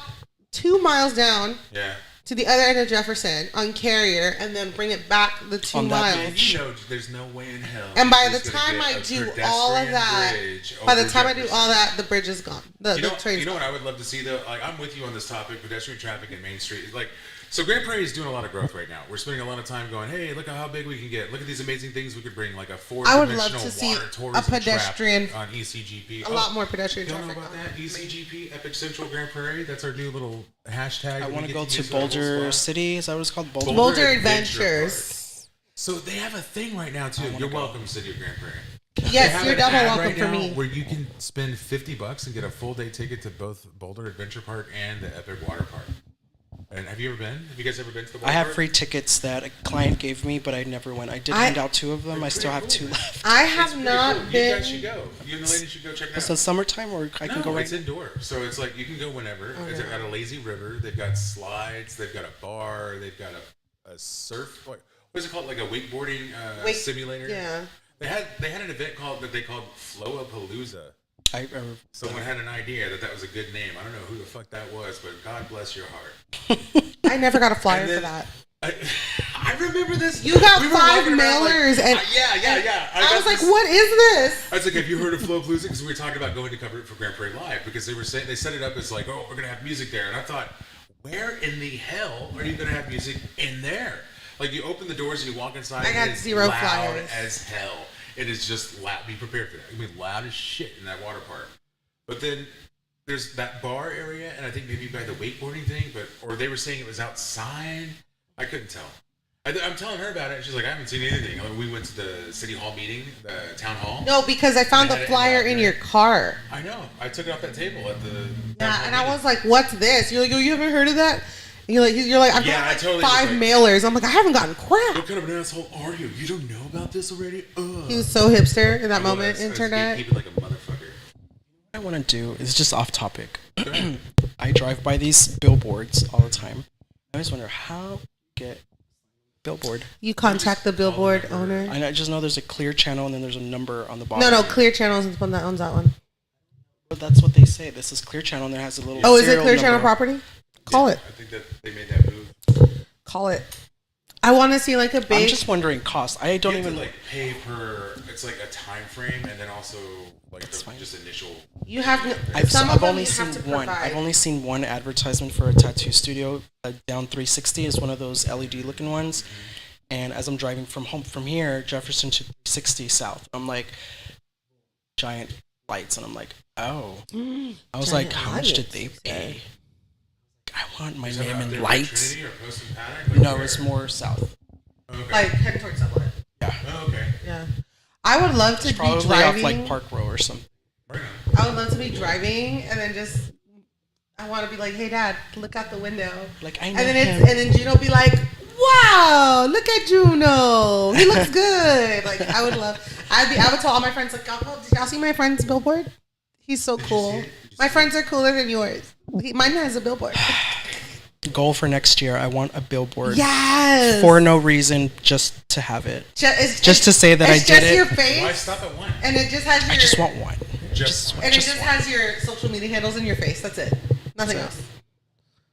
[SPEAKER 2] 2 miles down.
[SPEAKER 1] Yeah.
[SPEAKER 2] To the other end of Jefferson on Carrier, and then bring it back the 2 miles.
[SPEAKER 1] You know, there's no way in hell.
[SPEAKER 2] And by the time I do all of that, the bridge is gone. The train's
[SPEAKER 1] you know what I would love to see though? Like I'm with you on this topic, pedestrian traffic in Main Street. Like, so Grand Prairie is doing a lot of growth right now. We're spending a lot of time going, hey, look at how big we can get. Look at these amazing things we could bring, like a
[SPEAKER 2] I would love to see a pedestrian
[SPEAKER 1] on ECGP.
[SPEAKER 2] A lot more pedestrian
[SPEAKER 1] Don't know
[SPEAKER 2] traffic.
[SPEAKER 1] about that? ECGP, Epic Central Grand Prairie. That's our new little hashtag.
[SPEAKER 3] I want to go to Boulder City. Is that what it's called?
[SPEAKER 2] Boulder Adventures.
[SPEAKER 1] So they have a thing right now too. You're welcome, City of Grand Prairie.
[SPEAKER 2] Yes, you're double welcome
[SPEAKER 1] right
[SPEAKER 2] for
[SPEAKER 1] now
[SPEAKER 2] me.
[SPEAKER 1] Where you can spend $50 and get a full day ticket to both Boulder Adventure Park and the Epic Water Park. And have you ever been? Have you guys ever been to the water
[SPEAKER 3] I have
[SPEAKER 1] park?
[SPEAKER 3] free tickets that a client gave me, but I never went. I did hand out 2 of them. I still have 2 left.
[SPEAKER 2] I have not been.
[SPEAKER 1] You guys should go. You and the ladies should go check it out.
[SPEAKER 3] Is it summertime or I can go right
[SPEAKER 1] it's indoor. So it's like you can go whenever. They've got a lazy river. They've got slides. They've got a bar. They've got a surf. What is it called? Like a wakeboarding simulator.
[SPEAKER 2] Yeah.
[SPEAKER 1] They had an event that they called Flowapalooza. Someone had an idea that was a good name. I don't know who the fuck that was, but God bless your heart.
[SPEAKER 2] I never got a flyer for that.
[SPEAKER 1] I remember
[SPEAKER 2] remember this. You got 5 mailers, and
[SPEAKER 1] yeah.
[SPEAKER 2] I was like, "What is this?"
[SPEAKER 1] I was like, "Have you heard of Flow Blues?" Because we were talking about going to cover it for Grand Prairie Live because they were saying they set it up as like, "Oh, we're gonna have music there," and I thought, where in the hell are you gonna have music in there? Like you open the doors and you walk inside.
[SPEAKER 2] I got
[SPEAKER 1] and it's
[SPEAKER 2] 0
[SPEAKER 1] loud
[SPEAKER 2] flyers.
[SPEAKER 1] as hell. It is just loud. Be prepared for that. I mean, loud as shit in that water park. But then there's that bar area, and I think maybe by the wakeboarding thing, or they were saying it was outside. I couldn't tell. I'm telling her about it, and she's like, I haven't seen anything. Like, we went to the city hall meeting, the town hall.
[SPEAKER 2] No, because I found the flyer in your car.
[SPEAKER 1] I know. I took it off that table at the.
[SPEAKER 2] Yeah, and I was like, "What's this?" You're like, "Oh, you haven't heard of that?" And you're like, I've got like
[SPEAKER 1] totally
[SPEAKER 2] 5 mailers. I'm like, I haven't gotten crap.
[SPEAKER 1] What kind of an asshole are you? You don't know about this already? Ugh.
[SPEAKER 2] He was so hipster in that moment. Internet.
[SPEAKER 1] Keep it like a motherfucker.
[SPEAKER 3] What I want to do is just off topic. I drive by these billboards all the time. I always wonder how you get billboard.
[SPEAKER 2] You contact the billboard owner.
[SPEAKER 3] I just know there's a Clear Channel and then there's a number on the bottom.
[SPEAKER 2] No, Clear Channel is the one that owns that one.
[SPEAKER 3] But that's what they say. This is Clear Channel and there has a little.
[SPEAKER 2] Oh, is it Clear
[SPEAKER 3] number.
[SPEAKER 2] Channel property? Call it.
[SPEAKER 1] I think that they made that move.
[SPEAKER 2] Call it. I want to see like a big.
[SPEAKER 3] I'm just wondering cost. I don't
[SPEAKER 1] you have
[SPEAKER 3] even
[SPEAKER 1] to, like pay per. It's like a time frame, and then also like just initial.
[SPEAKER 2] You have.
[SPEAKER 3] I've only seen one. I've only seen one advertisement for a tattoo studio. Down 360 is one of those LED looking ones, and as I'm driving from here, Jefferson to 360 South, I'm like, giant lights, and I'm like, oh. I was like, how much did they pay? I want my name in lights. No, it's more south.
[SPEAKER 1] Okay.
[SPEAKER 2] Like heading towards Subway.
[SPEAKER 3] Yeah.
[SPEAKER 1] Oh, okay.
[SPEAKER 2] Yeah. I would love to be
[SPEAKER 3] Probably
[SPEAKER 2] driving.
[SPEAKER 3] off like Park Row or something.
[SPEAKER 2] I would love to be driving and then just. I want to be like, hey, Dad, look out the window.
[SPEAKER 3] Like I know
[SPEAKER 2] and then Juno be like, wow, look at Juno. He looks good. Like I would love. I would tell all my friends like, y'all see my friend's billboard? He's so cool. My friends are cooler than yours. Mine has a billboard.
[SPEAKER 3] Goal for next year, I want a billboard.
[SPEAKER 2] Yes.
[SPEAKER 3] For no reason, just to have it. Just to say that I did it.
[SPEAKER 2] It's just your face.
[SPEAKER 1] Why stop at one?
[SPEAKER 2] And it just has your...
[SPEAKER 3] I just want one.
[SPEAKER 2] It just has your social media handles in your face. That's it. Nothing else.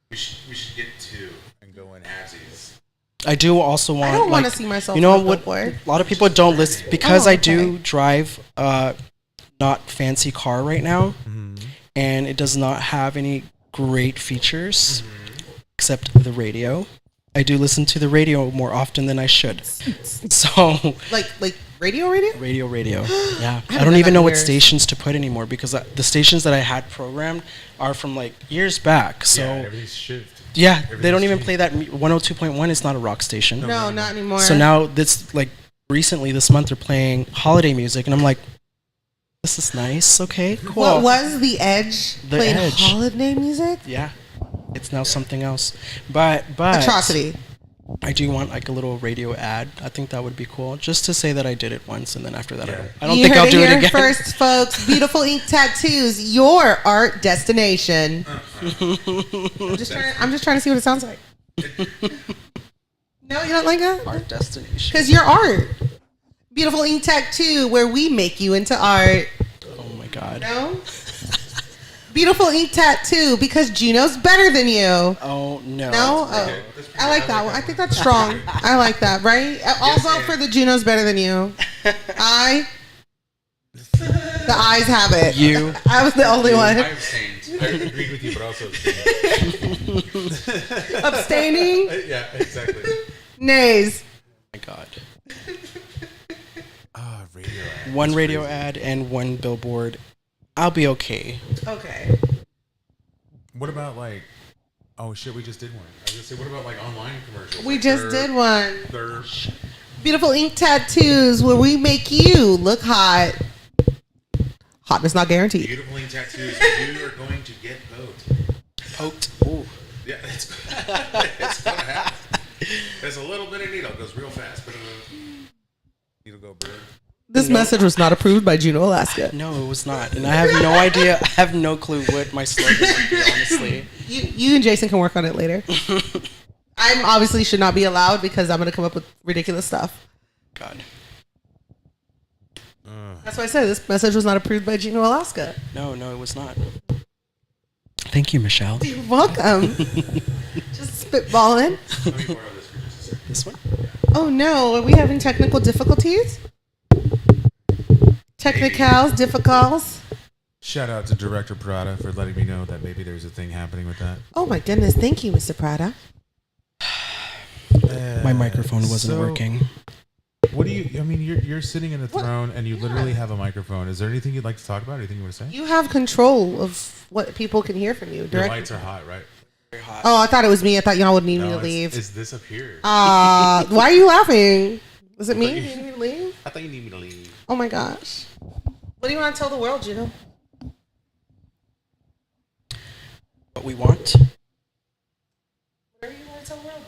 [SPEAKER 1] We should get 2 and go in halvesies.
[SPEAKER 3] I do also want...
[SPEAKER 2] I don't want to see myself
[SPEAKER 3] you know
[SPEAKER 2] on a
[SPEAKER 3] what?
[SPEAKER 2] billboard.
[SPEAKER 3] A lot of people don't listen. Because I do drive not fancy car right now. And it does not have any great features except the radio. I do listen to the radio more often than I should. So
[SPEAKER 2] like radio?
[SPEAKER 3] Radio. Yeah. I don't even know what stations to put anymore because the stations that I had programmed are from like years back. So
[SPEAKER 1] everything's shifted.
[SPEAKER 3] Yeah, they don't even play that 102.1 is not a rock station.
[SPEAKER 2] No, not anymore.
[SPEAKER 3] So now this like recently this month they're playing holiday music and I'm like, this is nice. Okay, cool.
[SPEAKER 2] What was the Edge?
[SPEAKER 3] The
[SPEAKER 2] played
[SPEAKER 3] Edge.
[SPEAKER 2] Holiday music?
[SPEAKER 3] Yeah. It's now something else. But
[SPEAKER 2] Atrocity.
[SPEAKER 3] I do want like a little radio ad. I think that would be cool. Just to say that I did it once and then after that I don't think I'll do it again.
[SPEAKER 2] First, folks. Beautiful Ink Tattoos, your art destination. I'm just trying to see what it sounds like. No, you don't like that?
[SPEAKER 3] Art destination.
[SPEAKER 2] Because you're art. Beautiful Ink Tattoo, where we make you into art.
[SPEAKER 3] Oh my God.
[SPEAKER 2] No? Beautiful Ink Tattoo, because Juno's better than you.
[SPEAKER 3] Oh, no.
[SPEAKER 2] No? Oh. I like that one. I think that's strong. I like that, right? I'll vote for the Juno's better than you. The eyes have it.
[SPEAKER 3] You.
[SPEAKER 2] I was the only one.
[SPEAKER 1] I abstained. I agreed with you, but also abstained.
[SPEAKER 2] Abstaining?
[SPEAKER 1] Yeah, exactly.
[SPEAKER 2] Nays.
[SPEAKER 3] Oh my God.
[SPEAKER 1] Radio ad.
[SPEAKER 3] One radio ad and one billboard. I'll be okay.
[SPEAKER 2] Okay.
[SPEAKER 1] What about like... Oh shit, we just did one. I was gonna say, what about like online commercials?
[SPEAKER 2] We
[SPEAKER 1] like
[SPEAKER 2] just did one.
[SPEAKER 1] They're...
[SPEAKER 2] Beautiful Ink Tattoos, where we make you look hot. Hotness not guaranteed.
[SPEAKER 1] Beautiful Ink Tattoos, you are going to get
[SPEAKER 3] Poked. Ooh.
[SPEAKER 1] Yeah, it's gonna happen. There's a little bit of needle. It goes real fast. But needle go bird.
[SPEAKER 2] This message was not approved by Juno Alaskah.
[SPEAKER 3] No, it was not. And I have no idea. I have no clue what my slogan would be, honestly.
[SPEAKER 2] You and Jason can work on it later. I obviously should not be allowed because I'm going to come up with ridiculous stuff.
[SPEAKER 3] God.
[SPEAKER 2] That's why I said this message was not approved by Juno Alaskah.
[SPEAKER 3] No, it was not. Thank you, Michelle.
[SPEAKER 2] You're welcome. Just spitballing.
[SPEAKER 1] Let me borrow this for just a second.
[SPEAKER 3] This one?
[SPEAKER 2] Oh no, are we having technical difficulties? Technicals, difficals.
[SPEAKER 1] Shout out to Director Prada for letting me know that maybe there's a thing happening with that.
[SPEAKER 2] Oh my goodness, thank you, Mr. Prada.
[SPEAKER 3] My microphone wasn't working.
[SPEAKER 1] What do you? I mean, you're sitting in a throne and you literally have a microphone. Is there anything you'd like to talk about? Anything you want to say?
[SPEAKER 2] You have control of what people can hear from you.
[SPEAKER 1] Your lights are hot, right?
[SPEAKER 3] Very hot.
[SPEAKER 2] Oh, I thought it was me. I thought y'all would need me to
[SPEAKER 1] No,
[SPEAKER 2] leave.
[SPEAKER 1] it's this up here.
[SPEAKER 2] Why are you laughing? Was it me? You need me to leave?
[SPEAKER 1] I thought you need me to leave.
[SPEAKER 2] Oh my gosh. What do you want to tell the world, Juno?
[SPEAKER 3] What we want?
[SPEAKER 2] What do you want to tell the world?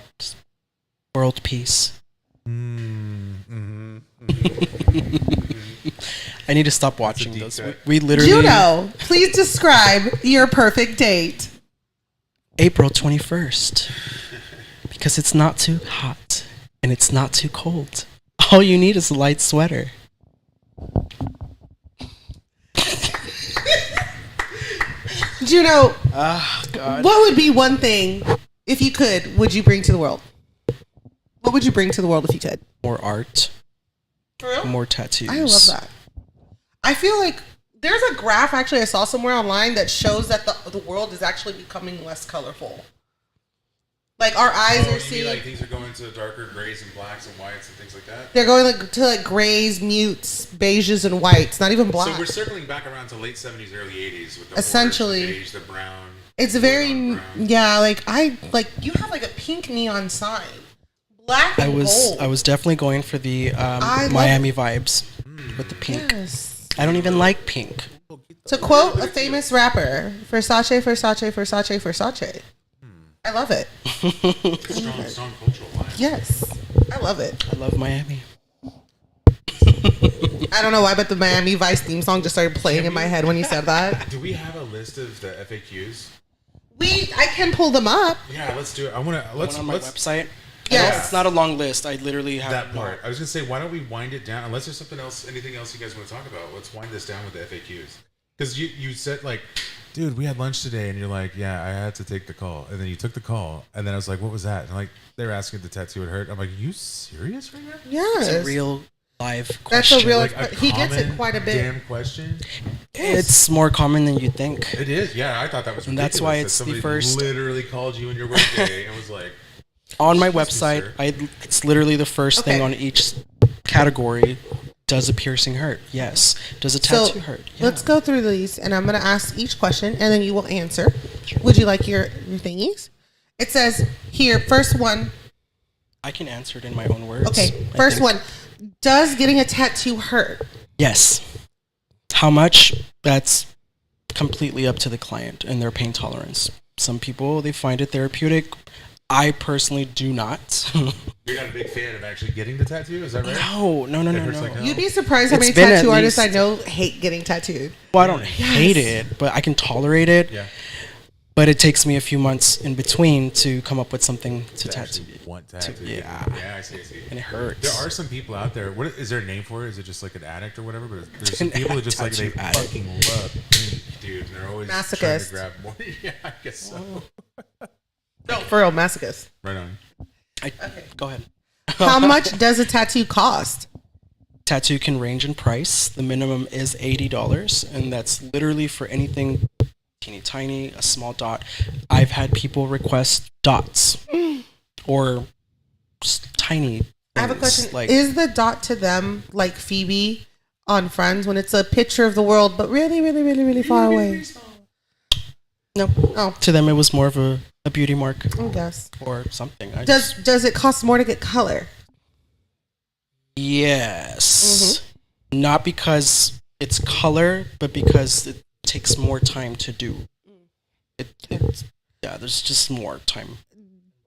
[SPEAKER 3] World peace. I need to stop watching those. We literally...
[SPEAKER 2] Juno, please describe your perfect date.
[SPEAKER 3] April 21st. Because it's not too hot and it's not too cold. All you need is a light sweater.
[SPEAKER 2] Juno,
[SPEAKER 3] God.
[SPEAKER 2] what would be one thing, if you could, would you bring to the world? What would you bring to the world if you could?
[SPEAKER 3] More art.
[SPEAKER 2] For real?
[SPEAKER 3] More tattoos.
[SPEAKER 2] I love that. I feel like there's a graph actually I saw somewhere online that shows that the world is actually becoming less colorful. Like our eyes are seeing,
[SPEAKER 1] like things are going to darker grays and blacks and whites and things like that.
[SPEAKER 2] they're going to grays, mutes, beiges, and whites. Not even black.
[SPEAKER 1] So we're circling back around to late 70s, early 80s with the
[SPEAKER 2] Essentially.
[SPEAKER 1] orange, the beige, the brown.
[SPEAKER 2] It's very you have like a pink neon sign, black and gold.
[SPEAKER 3] I was definitely going for the Miami vibes with the pink.
[SPEAKER 2] Yes.
[SPEAKER 3] I don't even like pink.
[SPEAKER 2] To quote a famous rapper, Versace, Versace, Versace, Versace. I love it.
[SPEAKER 1] Strong cultural line.
[SPEAKER 2] Yes, I love it.
[SPEAKER 3] I love Miami.
[SPEAKER 2] I don't know why, but the Miami Vice theme song just started playing in my head when you said that.
[SPEAKER 1] Do we have a list of the FAQs?
[SPEAKER 2] I can pull them up.
[SPEAKER 1] Yeah, let's do it.
[SPEAKER 3] On my website.
[SPEAKER 2] Yes.
[SPEAKER 3] It's not a long list. I literally have
[SPEAKER 1] that part. I was gonna say, why don't we wind it down? Unless there's something else, anything else you guys want to talk about? Let's wind this down with the FAQs. Because you said like, dude, we had lunch today, and you're like, yeah, I had to take the call, and then you took the call, and then I was like, what was that? And like, they were asking if the tattoo would hurt. I'm like, you serious right now?
[SPEAKER 2] Yes.
[SPEAKER 3] It's a real live
[SPEAKER 2] That's
[SPEAKER 3] question.
[SPEAKER 2] a real.
[SPEAKER 1] Like a
[SPEAKER 2] he gets it
[SPEAKER 1] common
[SPEAKER 2] quite a bit.
[SPEAKER 1] Damn question.
[SPEAKER 3] It's more common than you think.
[SPEAKER 1] It is. Yeah, I thought that was.
[SPEAKER 3] And that's why
[SPEAKER 1] ridiculous that
[SPEAKER 3] it's the
[SPEAKER 1] somebody
[SPEAKER 3] first-
[SPEAKER 1] Literally called you in your workday and was like,
[SPEAKER 3] On my
[SPEAKER 1] "Excuse me,
[SPEAKER 3] website,
[SPEAKER 1] sir."
[SPEAKER 3] it's literally the first thing
[SPEAKER 2] Okay.
[SPEAKER 3] on each category. Does a piercing hurt? Yes. Does a tattoo hurt? Yeah.
[SPEAKER 2] Let's go through these, and I'm going to ask each question, and then you will answer. Would you like your thingies? It says here, first one.
[SPEAKER 3] I can answer it in my own words.
[SPEAKER 2] Okay,
[SPEAKER 3] I
[SPEAKER 2] first
[SPEAKER 3] think.
[SPEAKER 2] one. Does getting a tattoo hurt?
[SPEAKER 3] Yes. How much? That's completely up to the client and their pain tolerance. Some people, they find it therapeutic. I personally do not.
[SPEAKER 1] You're not a big fan of actually getting the tattoo, is that right?
[SPEAKER 3] No.
[SPEAKER 1] It hurts like hell.
[SPEAKER 2] You'd be surprised how
[SPEAKER 3] It's
[SPEAKER 2] many
[SPEAKER 3] been
[SPEAKER 2] tattoo
[SPEAKER 3] at
[SPEAKER 2] artists I
[SPEAKER 3] least-
[SPEAKER 2] know hate getting tattooed.
[SPEAKER 3] Well, I don't hate it, but I can tolerate it.
[SPEAKER 1] Yeah.
[SPEAKER 3] But it takes me a few months in between to come up with something to tattoo.
[SPEAKER 1] Actually want tattoo.
[SPEAKER 3] yeah.
[SPEAKER 1] Yeah, I see.
[SPEAKER 3] And it hurts.
[SPEAKER 1] There are some people out there. What is there a name for it? Is it just like an addict or whatever? But there's some people that just like they
[SPEAKER 3] Tattoo addict.
[SPEAKER 1] fucking love pink, dude. And they're always trying
[SPEAKER 2] Masochist.
[SPEAKER 1] to grab more. Yeah, I guess so.
[SPEAKER 2] No, for real, masochist.
[SPEAKER 1] Right on.
[SPEAKER 3] Go ahead.
[SPEAKER 2] How much does a tattoo cost?
[SPEAKER 3] Tattoo can range in price. The minimum is $80, and that's literally for anything teeny tiny, a small dot. I've had people request dots or tiny.
[SPEAKER 2] I have a
[SPEAKER 3] things,
[SPEAKER 2] question.
[SPEAKER 3] Like,
[SPEAKER 2] Is the dot to them like Phoebe on Friends when it's a picture of the world, but really, really, really, really far away?
[SPEAKER 3] no.
[SPEAKER 2] Oh,
[SPEAKER 3] To them, it was more of a beauty mark
[SPEAKER 2] I guess.
[SPEAKER 3] or something.
[SPEAKER 2] Does it cost more to get color?
[SPEAKER 3] Yes. Not because it's color, but because it takes more time to do. Yeah, there's just more time.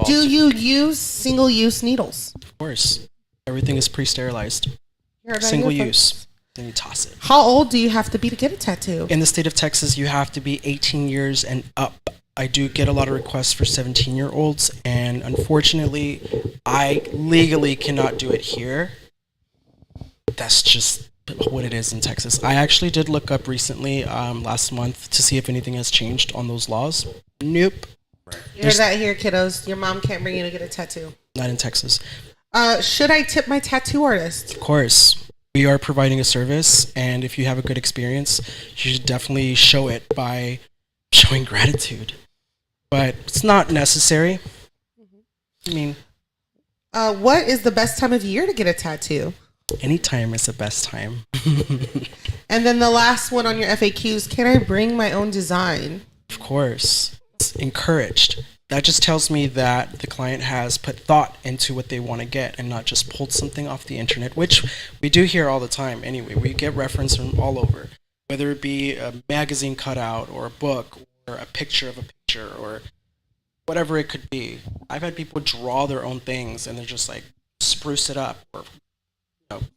[SPEAKER 2] Do you use single-use needles?
[SPEAKER 3] Of course. Everything is pre-sterilized.
[SPEAKER 2] You heard that
[SPEAKER 3] Single
[SPEAKER 2] here
[SPEAKER 3] use. Then you toss it.
[SPEAKER 2] How old do you have to be to get a tattoo?
[SPEAKER 3] In the state of Texas, you have to be 18 years and up. I do get a lot of requests for 17-year-olds, and unfortunately, I legally cannot do it here. That's just what it is in Texas. I actually did look up recently, last month, to see if anything has changed on those laws. Nope.
[SPEAKER 2] You heard that here, kiddos. Your mom can't bring you to get a tattoo.
[SPEAKER 3] Not in Texas.
[SPEAKER 2] Should I tip my tattoo artist?
[SPEAKER 3] Of course. We are providing a service, and if you have a good experience, you should definitely show it by showing gratitude. But it's not necessary. I mean,
[SPEAKER 2] what is the best time of year to get a tattoo?
[SPEAKER 3] anytime is the best time.
[SPEAKER 2] And then the last one on your FAQs, can I bring my own design?
[SPEAKER 3] Of course. It's encouraged. That just tells me that the client has put thought into what they want to get and not just pulled something off the internet, which we do here all the time anyway. We get reference from all over, whether it be a magazine cutout or a book or a picture of a picture or whatever it could be. I've had people draw their own things and they're just like spruce it up or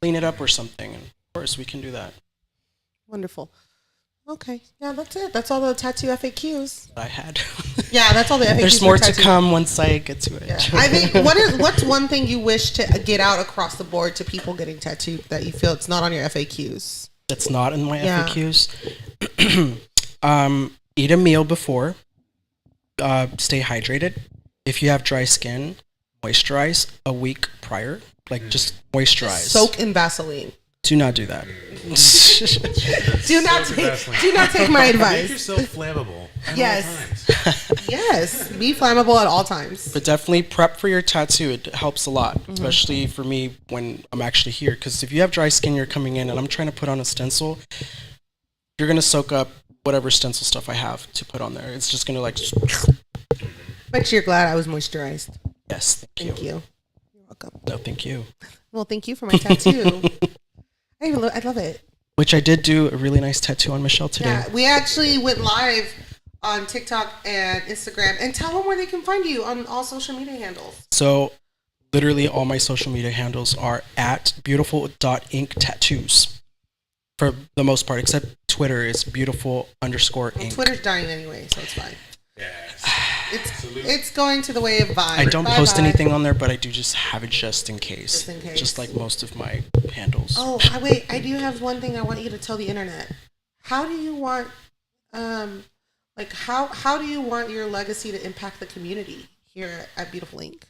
[SPEAKER 3] clean it up or something. And of course, we can do that.
[SPEAKER 2] Wonderful. Okay. Yeah, that's it. That's all the tattoo FAQs.
[SPEAKER 3] I had.
[SPEAKER 2] Yeah, that's all the FAQs.
[SPEAKER 3] There's more to come once I get to it.
[SPEAKER 2] Yeah. I think what's one thing you wish to get out across the board to people getting tattooed that you feel it's not on your FAQs?
[SPEAKER 3] That's not in my FAQs. Eat a meal before. Stay hydrated. If you have dry skin, moisturize a week prior. Like just moisturize.
[SPEAKER 2] Soak in Vaseline.
[SPEAKER 3] Do not do that.
[SPEAKER 2] do not take my advice.
[SPEAKER 1] Make yourself flammable.
[SPEAKER 2] Yes. Yes. Be flammable at all times.
[SPEAKER 3] But definitely prep for your tattoo. It helps a lot, especially for me when I'm actually here. Because if you have dry skin, you're coming in and I'm trying to put on a stencil, you're going to soak up whatever stencil stuff I have to put on there. It's just going to like...
[SPEAKER 2] Make sure you're glad I was moisturized.
[SPEAKER 3] Yes.
[SPEAKER 2] Thank you. You're welcome.
[SPEAKER 3] No, thank you.
[SPEAKER 2] Well, thank you for my tattoo. I love it.
[SPEAKER 3] Which I did do a really nice tattoo on Michelle today.
[SPEAKER 2] Yeah, we actually went live on TikTok and Instagram. And tell them where they can find you on all social media handles.
[SPEAKER 3] So literally all my social media handles are at beautiful.ink.tattoos for the most part, except Twitter is beautiful_ink.
[SPEAKER 2] Twitter's dying anyway, so it's fine.
[SPEAKER 1] Yes.
[SPEAKER 2] It's going to the way of Vine.
[SPEAKER 3] I don't post anything on there, but I do just have it just in case.
[SPEAKER 2] Just in case.
[SPEAKER 3] Just like most of my handles.
[SPEAKER 2] Oh, wait. I do have one thing I want you to tell the internet. How do you want, how do you want your legacy to impact the community here at Beautiful Ink?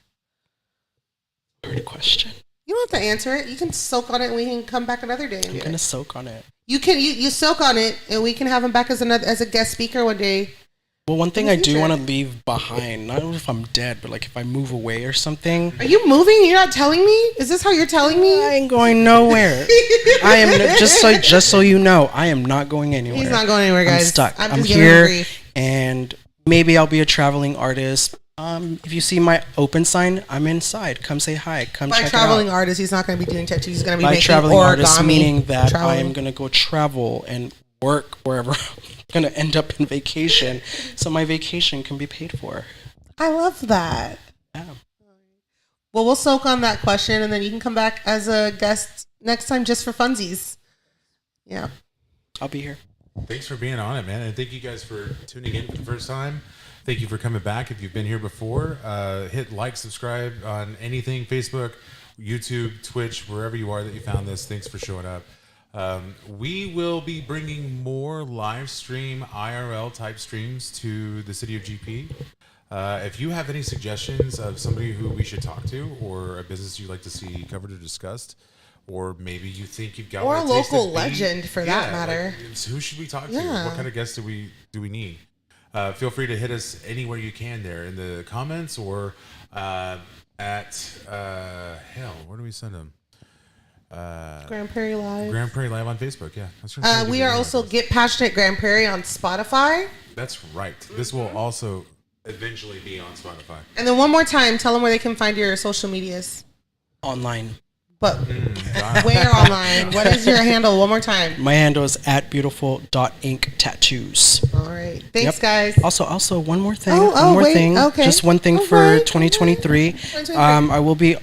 [SPEAKER 3] Hard question.
[SPEAKER 2] You don't have to answer it. You can soak on it and we can come back another day.
[SPEAKER 3] I'm going to soak on it.
[SPEAKER 2] You soak on it and we can have him back as a guest speaker one day.
[SPEAKER 3] Well, one thing I do want to leave behind, not if I'm dead, but like if I move away or something.
[SPEAKER 2] Are you moving? You're not telling me? Is this how you're telling me?
[SPEAKER 3] I ain't going nowhere. I am just so you know, I am not going anywhere.
[SPEAKER 2] He's not going anywhere, guys.
[SPEAKER 3] I'm stuck.
[SPEAKER 2] I'm
[SPEAKER 3] here, and maybe I'll be a traveling artist. If you see my open sign, I'm inside. Come say hi. Come check it out.
[SPEAKER 2] By traveling artist, he's not going to be doing tattoos. He's going to be making
[SPEAKER 3] traveling
[SPEAKER 2] origami.
[SPEAKER 3] Artist, meaning that I am going to go travel and work wherever I'm going to end up in vacation, so my vacation can be paid for.
[SPEAKER 2] I love that.
[SPEAKER 3] Yeah.
[SPEAKER 2] Well, we'll soak on that question, and then you can come back as a guest next time just for funsies. Yeah.
[SPEAKER 3] I'll be here.
[SPEAKER 1] Thanks for being on it, man. And thank you guys for tuning in for the first time. Thank you for coming back. If you've been here before, hit like, subscribe on anything, Facebook, YouTube, Twitch, wherever you are that you found this. Thanks for showing up. We will be bringing more live stream IRL type streams to the city of GP. If you have any suggestions of somebody who we should talk to or a business you'd like to see covered or discussed, or maybe you think you've got
[SPEAKER 2] or a local legend for that matter.
[SPEAKER 1] Like, who should we talk to?
[SPEAKER 2] Yeah.
[SPEAKER 1] What kind of guests do we need? Feel free to hit us anywhere you can there in the comments or where do we send them?
[SPEAKER 2] Grand Prairie Live.
[SPEAKER 1] Grand Prairie Live on Facebook, yeah.
[SPEAKER 2] We are also Get Passionate Grand Prairie on Spotify.
[SPEAKER 1] That's right. This will also eventually be on Spotify.
[SPEAKER 2] And then one more time, tell them where they can find your social medias.
[SPEAKER 3] Online.
[SPEAKER 2] But where online? What is your handle? One more time.
[SPEAKER 3] My handle is at beautiful.ink.tattoos.
[SPEAKER 2] All right. Thanks, guys.
[SPEAKER 3] Also, one more thing.
[SPEAKER 2] Okay.
[SPEAKER 3] Just one thing for 2023. I will be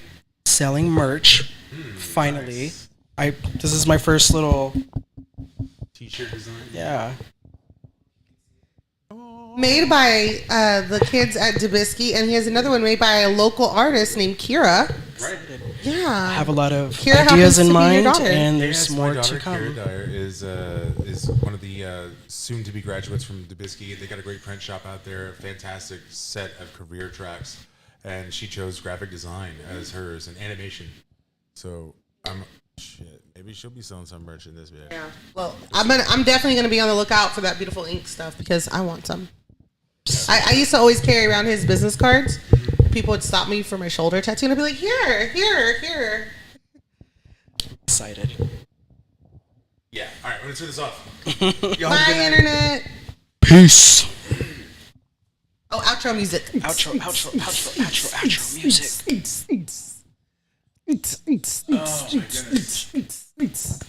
[SPEAKER 3] selling merch. Finally. Nice. This is my first little
[SPEAKER 1] t-shirt design.
[SPEAKER 3] Yeah.
[SPEAKER 2] Made by the kids at Dubisky, and he has another one made by a local artist named Kira.
[SPEAKER 1] Right.
[SPEAKER 2] Yeah.
[SPEAKER 3] I have a lot of
[SPEAKER 2] Kira
[SPEAKER 3] ideas in mind, and there's more
[SPEAKER 1] daughter,
[SPEAKER 3] to come.
[SPEAKER 1] Kira Dyer is one of the soon-to-be graduates from Dubisky. They got a great print shop out there, a fantastic set of career tracks. and she chose graphic design as hers and animation. So maybe she'll be selling some merch in this video.
[SPEAKER 2] Yeah. Well, I'm definitely gonna be on the lookout for that beautiful ink stuff because I want some. I used to always carry around his business cards. People would stop me for my shoulder tattoo, and I'd be like, here.
[SPEAKER 3] Excited.
[SPEAKER 1] Yeah. All right, I'm gonna turn this off.
[SPEAKER 2] Bye, internet.
[SPEAKER 3] Peace.
[SPEAKER 2] Oh, outro music.
[SPEAKER 3] Outro music.
[SPEAKER 1] Oh my goodness.